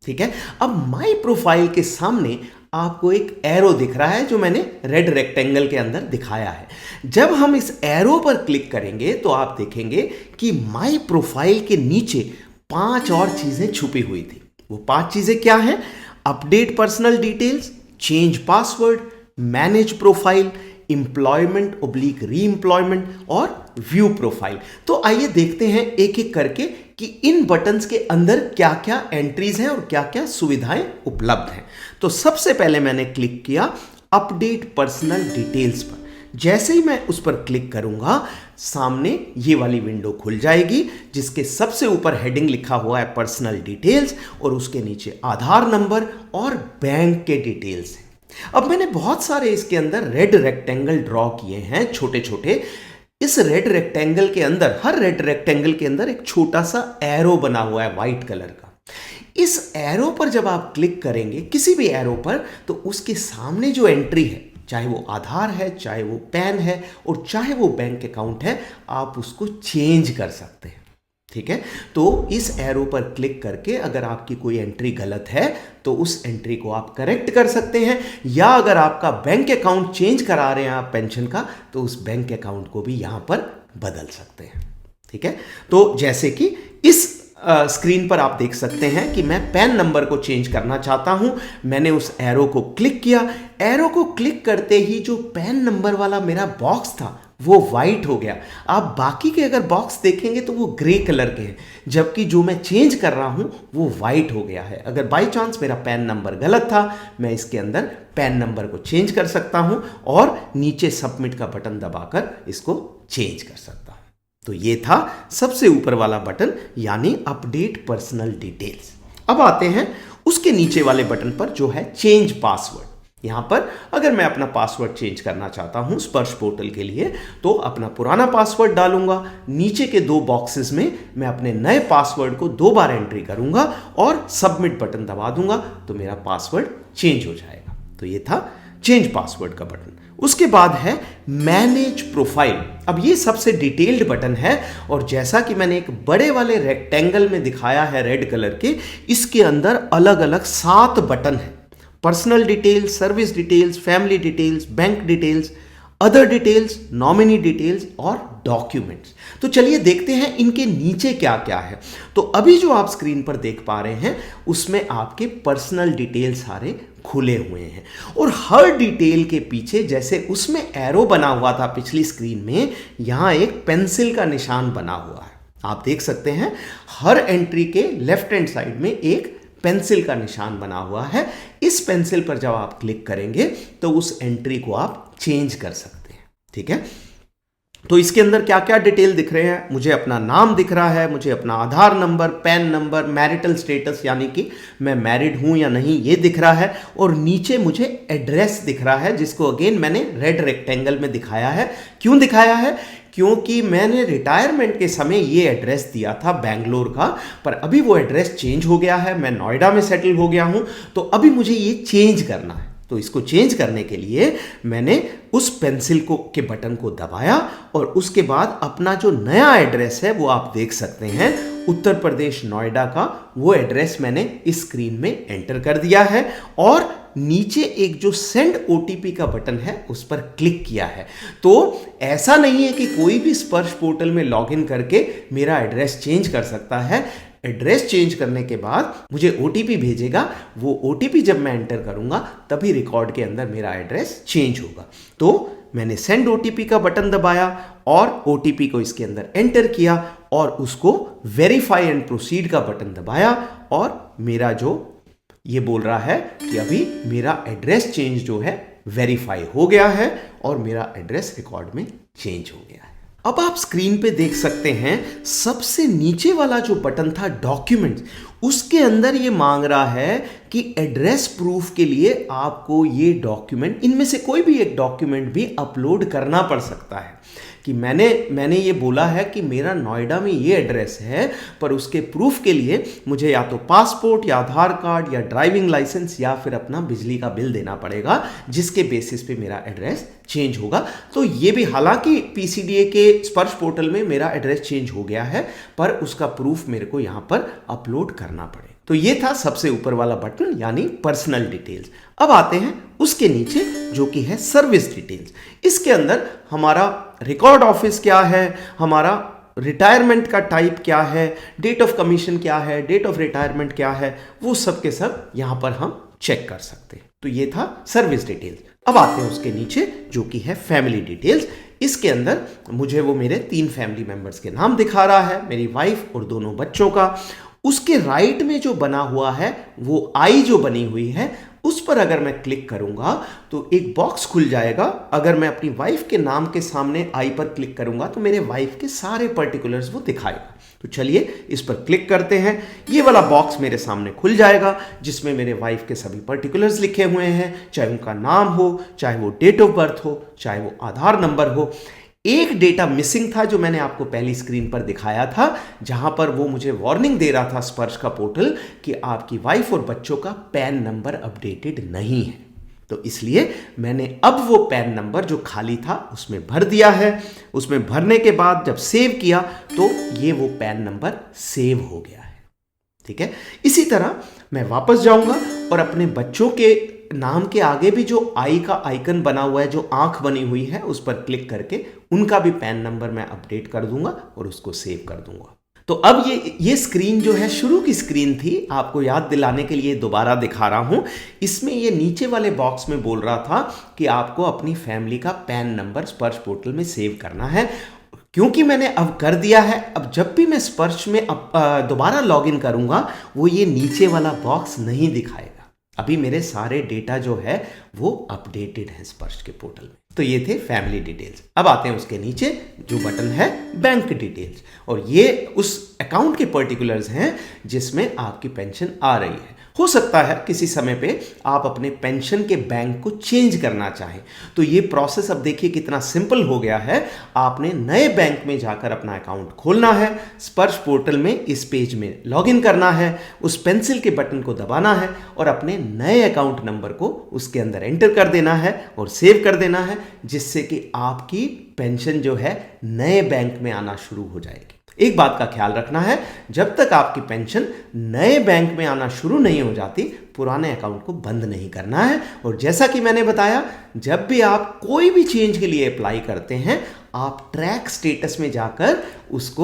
ठीक है, अब माई प्रोफाइल के सामने आपको एक एरो दिख रहा है जो मैंने रेड रेक्टेंगल के अंदर दिखाया है। जब हम इस एरो पर क्लिक करेंगे तो आप देखेंगे कि माई प्रोफाइल के नीचे 5 और चीजें छुपी हुई थी। वो 5 चीजें क्या हैं? Update personal details, change password, manage profile, employment / री एम्प्लॉयमेंट और व्यू प्रोफाइल। तो आइए देखते हैं एक एक करके कि इन बटन्स के अंदर क्या क्या एंट्रीज हैं और क्या क्या सुविधाएं उपलब्ध हैं। तो सबसे पहले मैंने क्लिक किया अपडेट पर्सनल डिटेल्स पर। जैसे ही मैं उस पर क्लिक करूंगा सामने ये वाली विंडो खुल जाएगी जिसके सबसे ऊपर हेडिंग लिखा हुआ है पर्सनल डिटेल्स और उसके नीचे आधार नंबर और बैंक के डिटेल्स हैं। अब मैंने बहुत सारे इसके अंदर रेड रेक्टेंगल ड्रॉ किए हैं छोटे छोटे। इस रेड रेक्टेंगल के अंदर, हर रेड रेक्टेंगल के अंदर एक छोटा सा एरो बना हुआ है व्हाइट कलर का। इस एरो पर जब आप क्लिक करेंगे किसी भी एरो पर, तो उसके सामने जो एंट्री है, चाहे वो आधार है, चाहे वो पैन है और चाहे वो बैंक अकाउंट है, आप उसको चेंज कर सकते हैं। ठीक है, तो इस एरो पर क्लिक करके अगर आपकी कोई एंट्री गलत है तो उस एंट्री को आप करेक्ट कर सकते हैं, या अगर आपका बैंक अकाउंट चेंज करा रहे हैं आप पेंशन का, तो उस बैंक अकाउंट को भी यहां पर बदल सकते हैं। ठीक है, तो जैसे कि इस स्क्रीन पर आप देख सकते हैं कि मैं पैन नंबर को चेंज करना चाहता हूं। मैंने उस एरो को क्लिक किया। एरो को क्लिक करते ही जो पैन नंबर वाला मेरा बॉक्स था वो वाइट हो गया। आप बाकी के अगर बॉक्स देखेंगे तो वो ग्रे कलर के हैं, जबकि जो मैं चेंज कर रहा हूं वो वाइट हो गया है। अगर बाई चांस मेरा पैन नंबर गलत था, मैं इसके अंदर पैन नंबर को चेंज कर सकता हूं और नीचे सबमिट का बटन दबाकर इसको चेंज कर सकता हूं। तो ये था सबसे ऊपर वाला बटन, यानी अपडेट पर्सनल डिटेल्स। अब आते हैं उसके नीचे वाले बटन पर जो है चेंज पासवर्ड। यहां पर अगर मैं अपना पासवर्ड चेंज करना चाहता हूं स्पर्श पोर्टल के लिए, तो अपना पुराना पासवर्ड डालूंगा। नीचे के दो बॉक्सेस में मैं अपने नए पासवर्ड को 2 बार एंट्री करूंगा और सबमिट बटन दबा दूंगा तो मेरा पासवर्ड चेंज हो जाएगा। तो ये था चेंज पासवर्ड का बटन। उसके बाद है मैनेज प्रोफाइल। अब ये सबसे डिटेल्ड बटन है और जैसा कि मैंने एक बड़े वाले रेक्टेंगल में दिखाया है रेड कलर के, इसके अंदर अलग अलग 7 बटन हैं। Personal details, service details, family details, bank details, other details, nominee details और डॉक्यूमेंट्स। तो चलिए देखते हैं इनके नीचे क्या क्या है। तो अभी जो आप स्क्रीन पर देख पा रहे हैं उसमें आपके पर्सनल डिटेल्स सारे खुले हुए हैं और हर डिटेल के पीछे, जैसे उसमें एरो बना हुआ था पिछली स्क्रीन में, यहां एक पेंसिल का निशान बना हुआ है। आप देख सकते हैं हर एंट्री के लेफ्ट हैंड साइड में एक पेंसिल का निशान बना हुआ है। इस पेंसिल पर जब आप क्लिक करेंगे तो उस एंट्री को आप चेंज कर सकते हैं। ठीक है, तो इसके अंदर क्या क्या डिटेल दिख रहे हैं? मुझे अपना नाम दिख रहा है, मुझे अपना Aadhaar number, PAN number, marital status यानी कि मैं मैरिड हूं या नहीं ये दिख रहा है, और नीचे मुझे एड्रेस दिख रहा है जिसको अगेन मैंने रेड रेक्टेंगल में दिखाया है। क्यों दिखाया है? क्योंकि मैंने रिटायरमेंट के समय ये एड्रेस दिया था बेंगलोर का, पर अभी वो एड्रेस चेंज हो गया है, मैं नोएडा में सेटल हो गया हूं, तो अभी मुझे ये चेंज करना है। तो इसको चेंज करने के लिए मैंने उस पेंसिल के बटन को दबाया और उसके बाद अपना जो नया एड्रेस है वो आप देख सकते हैं, उत्तर प्रदेश नोएडा का वो एड्रेस मैंने इस स्क्रीन में एंटर कर दिया है और नीचे एक जो सेंड ओटीपी का बटन है उस पर क्लिक किया है। तो ऐसा नहीं है कि कोई भी स्पर्श पोर्टल में लॉगिन करके मेरा एड्रेस चेंज कर सकता है। एड्रेस चेंज करने के बाद मुझे ओटीपी भेजेगा, वो ओटीपी जब मैं एंटर करूंगा तभी रिकॉर्ड के अंदर मेरा एड्रेस चेंज होगा। तो मैंने सेंड ओटीपी का बटन दबाया और ओटीपी को इसके अंदर एंटर किया और उसको वेरीफाई एंड प्रोसीड का बटन दबाया और मेरा जो ये बोल रहा है कि अभी मेरा एड्रेस चेंज जो है वेरीफाई हो गया है और मेरा एड्रेस रिकॉर्ड में चेंज हो गया है। अब आप स्क्रीन पे देख सकते हैं सबसे नीचे वाला जो बटन था डॉक्यूमेंट्स, उसके अंदर ये मांग रहा है कि एड्रेस प्रूफ के लिए आपको ये डॉक्यूमेंट, इनमें से कोई भी एक डॉक्यूमेंट भी अपलोड करना पड़ सकता है। कि मैंने ये बोला है कि मेरा नोएडा में ये एड्रेस है, पर उसके प्रूफ के लिए मुझे या तो पासपोर्ट या आधार कार्ड या ड्राइविंग लाइसेंस या फिर अपना बिजली का बिल देना पड़ेगा, जिसके बेसिस पे मेरा एड्रेस चेंज होगा। तो ये भी, हालांकि पीसीडीए के स्पर्श पोर्टल में मेरा एड्रेस चेंज हो गया है, पर उसका प्रूफ मेरे को यहां पर अपलोड करना पड़ेगा। तो ये था सबसे ऊपर वाला बटन, यानी पर्सनल डिटेल्स। अब आते हैं उसके नीचे जो कि है सर्विस डिटेल्स। इसके अंदर हमारा रिकॉर्ड ऑफिस क्या है, हमारा रिटायरमेंट का टाइप क्या है, डेट ऑफ कमीशन क्या है, डेट ऑफ रिटायरमेंट क्या है, वो सब के सब यहां पर हम चेक कर सकते हैं। तो ये था सर्विस डिटेल्स। अब आते हैं उसके नीचे जो कि है फैमिली डिटेल्स। इसके अंदर मुझे वो मेरे 3 फैमिली मेंबर्स के नाम दिखा रहा है, मेरी वाइफ और दोनों बच्चों का। उसके राइट में जो बना हुआ है वो आई जो बनी हुई है उस पर अगर मैं क्लिक करूंगा तो एक बॉक्स खुल जाएगा। अगर मैं अपनी वाइफ के नाम के सामने आई पर क्लिक करूंगा तो मेरे वाइफ के सारे पर्टिकुलर्स वो दिखाएगा। तो चलिए इस पर क्लिक करते हैं। ये वाला बॉक्स मेरे सामने खुल जाएगा जिसमें मेरे वाइफ के सभी पर्टिकुलर्स लिखे हुए हैं, चाहे उनका नाम हो, चाहे वो डेट ऑफ बर्थ हो, चाहे वो आधार नंबर हो। एक डेटा मिसिंग था जो मैंने आपको पहली स्क्रीन पर दिखाया था, जहां पर वो मुझे वार्निंग दे रहा था स्पर्श का पोर्टल कि आपकी वाइफ और बच्चों का पैन नंबर अपडेटेड नहीं है। तो इसलिए मैंने अब वो पैन नंबर जो खाली था उसमें भर दिया है। उसमें भरने के बाद जब सेव किया तो ये वो पैन नंबर सेव हो गया है। ठीक है, इसी तरह मैं वापस जाऊंगा और अपने बच्चों के नाम के आगे भी जो आई का आइकन बना हुआ है, जो आंख बनी हुई है, उस पर क्लिक करके उनका भी पैन नंबर मैं अपडेट कर दूंगा और उसको सेव कर दूंगा। तो अब ये स्क्रीन जो है शुरू की स्क्रीन थी, आपको याद दिलाने के लिए दोबारा दिखा रहा हूं। इसमें ये नीचे वाले बॉक्स में बोल रहा था कि आपको अपनी फैमिली का पैन नंबर स्पर्श पोर्टल में सेव करना है। क्योंकि मैंने अब कर दिया है, अब जब भी मैं स्पर्श में दोबारा लॉगिन करूंगा वो ये नीचे वाला बॉक्स नहीं दिखाएगा। अभी मेरे सारे डेटा जो है वो अपडेटेड है स्पर्श के पोर्टल में। तो ये थे फैमिली डिटेल्स। अब आते हैं उसके नीचे जो बटन है बैंक डिटेल्स, और ये उस अकाउंट के पर्टिकुलर्स हैं जिसमें आपकी पेंशन आ रही है। हो सकता है किसी समय पे आप अपने पेंशन के बैंक को चेंज करना चाहें, तो ये प्रोसेस अब देखिए कितना सिंपल हो गया है। आपने नए बैंक में जाकर अपना अकाउंट खोलना है, स्पर्श पोर्टल में इस पेज में लॉगिन करना है, उस पेंसिल के बटन को दबाना है और अपने नए अकाउंट नंबर को उसके अंदर एंटर कर देना है और सेव कर देना है, जिससे कि आपकी पेंशन जो है नए बैंक में आना शुरू हो जाएगी। एक बात का ख्याल रखना है, जब तक आपकी पेंशन नए बैंक में आना शुरू नहीं हो जाती, पुराने अकाउंट को बंद नहीं करना है। और जैसा कि मैंने बताया, जब भी आप कोई भी चेंज के लिए अप्लाई करते हैं, आप ट्रैक स्टेटस में जाकर उस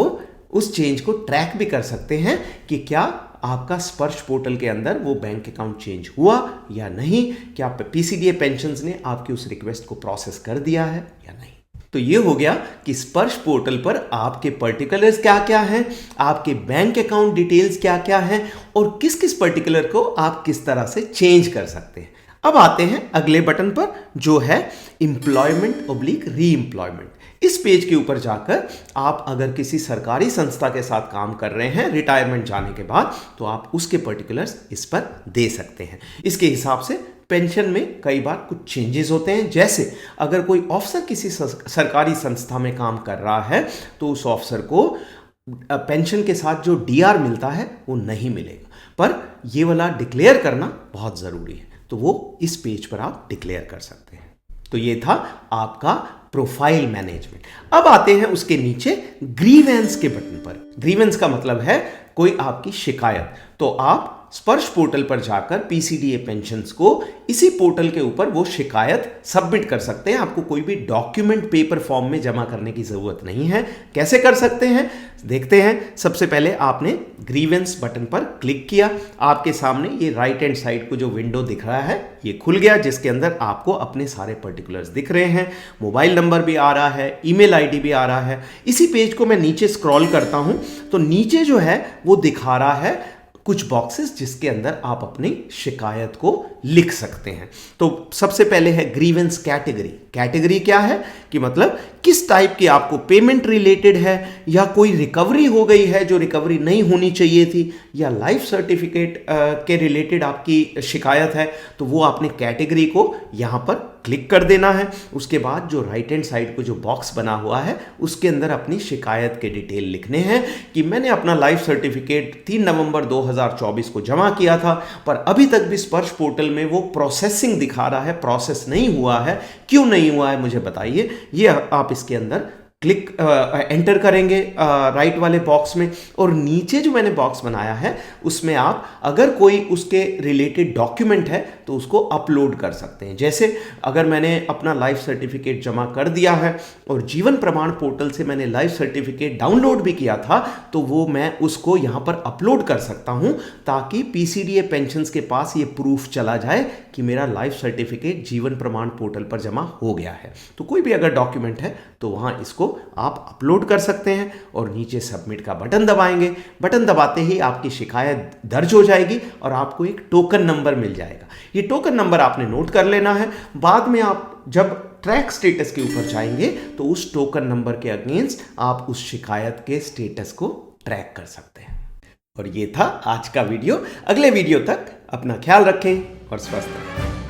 चेंज को ट्रैक भी कर सकते हैं कि क्या आपका स्पर्श पोर्टल के अंदर वो बैंक अकाउंट चेंज हुआ या नहीं, क्या पीसीडीए पेंशंस ने आपकी उस रिक्वेस्ट को प्रोसेस कर दिया है या नहीं। तो ये हो गया कि स्पर्श पोर्टल पर आपके पर्टिकुलर्स क्या क्या हैं, आपके बैंक अकाउंट डिटेल्स क्या क्या हैं और किस किस पर्टिकुलर को आप किस तरह से चेंज कर सकते हैं। अब आते हैं अगले बटन पर जो है एम्प्लॉयमेंट/री-एम्प्लॉयमेंट। इस पेज के ऊपर जाकर आप अगर किसी सरकारी संस्था के साथ काम कर रहे हैं रिटायरमेंट जाने के बाद, तो आप उसके पर्टिकुलर्स इस पर दे सकते हैं। इसके हिसाब से पेंशन में कई बार कुछ चेंजेस होते हैं, जैसे अगर कोई ऑफिसर किसी सरकारी संस्था में काम कर रहा है तो उस ऑफिसर को पेंशन के साथ जो डीआर मिलता है वो नहीं मिलेगा, पर ये वाला डिक्लेयर करना बहुत ज़रूरी है, तो वो इस पेज पर आप डिक्लेयर कर सकते हैं। तो ये था आपका प्रोफाइल मैनेजमेंट। अब आते हैं उसके नीचे ग्रीवेंस के बटन पर। ग्रीवेंस का मतलब है कोई आपकी शिकायत। तो आप स्पर्श पोर्टल पर जाकर पीसीडीए पेंशन्स को इसी पोर्टल के ऊपर वो शिकायत सबमिट कर सकते हैं। आपको कोई भी डॉक्यूमेंट पेपर फॉर्म में जमा करने की जरूरत नहीं है। कैसे कर सकते हैं देखते हैं। सबसे पहले आपने ग्रीवेंस बटन पर क्लिक किया, आपके सामने ये राइट हैंड साइड को जो विंडो दिख रहा है ये खुल गया, जिसके अंदर आपको अपने सारे पर्टिकुलर्स दिख रहे हैं। मोबाइल नंबर भी आ रहा है, ईमेल आईडी भी आ रहा है। इसी पेज को मैं नीचे स्क्रॉल करता हूं तो नीचे जो है वो दिखा रहा है कुछ बॉक्सेस जिसके अंदर आप अपनी शिकायत को लिख सकते हैं। तो सबसे पहले है ग्रीवेंस कैटेगरी। कैटेगरी क्या है कि मतलब किस टाइप की आपको पेमेंट रिलेटेड है, या कोई रिकवरी हो गई है जो रिकवरी नहीं होनी चाहिए थी, या लाइफ सर्टिफिकेट के रिलेटेड आपकी शिकायत है, तो वो आपने कैटेगरी को यहाँ पर क्लिक कर देना है। उसके बाद जो राइट हैंड साइड को जो बॉक्स बना हुआ है उसके अंदर अपनी शिकायत के डिटेल लिखने हैं कि मैंने अपना लाइफ सर्टिफिकेट 3 नवंबर 2024 को जमा किया था, पर अभी तक भी स्पर्श पोर्टल में वो प्रोसेसिंग दिखा रहा है, प्रोसेस नहीं हुआ है। क्यों नहीं हुआ है मुझे बताइए, ये आप इसके अंदर क्लिक एंटर करेंगे राइट वाले बॉक्स में, और नीचे जो मैंने बॉक्स बनाया है उसमें आप अगर कोई उसके रिलेटेड डॉक्यूमेंट है तो उसको अपलोड कर सकते हैं। जैसे अगर मैंने अपना लाइफ सर्टिफिकेट जमा कर दिया है और जीवन प्रमाण पोर्टल से मैंने लाइफ सर्टिफिकेट डाउनलोड भी किया था, तो वो मैं उसको यहाँ पर अपलोड कर सकता हूँ ताकि पीसीडीए पेंशन्स के पास ये प्रूफ चला जाए कि मेरा लाइफ सर्टिफिकेट जीवन प्रमाण पोर्टल पर जमा हो गया है। तो कोई भी अगर डॉक्यूमेंट है तो वहाँ इसको आप अपलोड कर सकते हैं और नीचे सबमिट का बटन दबाएंगे। बटन दबाते ही आपकी शिकायत दर्ज हो जाएगी और आपको एक टोकन नंबर मिल जाएगा। ये टोकन नंबर आपने नोट कर लेना है। बाद में आप जब ट्रैक स्टेटस के ऊपर जाएंगे तो उस टोकन नंबर के अगेंस्ट आप उस शिकायत के स्टेटस को ट्रैक कर सकते हैं। और ये था आज का वीडियो। अगले वीडियो तक अपना ख्याल रखें और स्वस्थ रहें।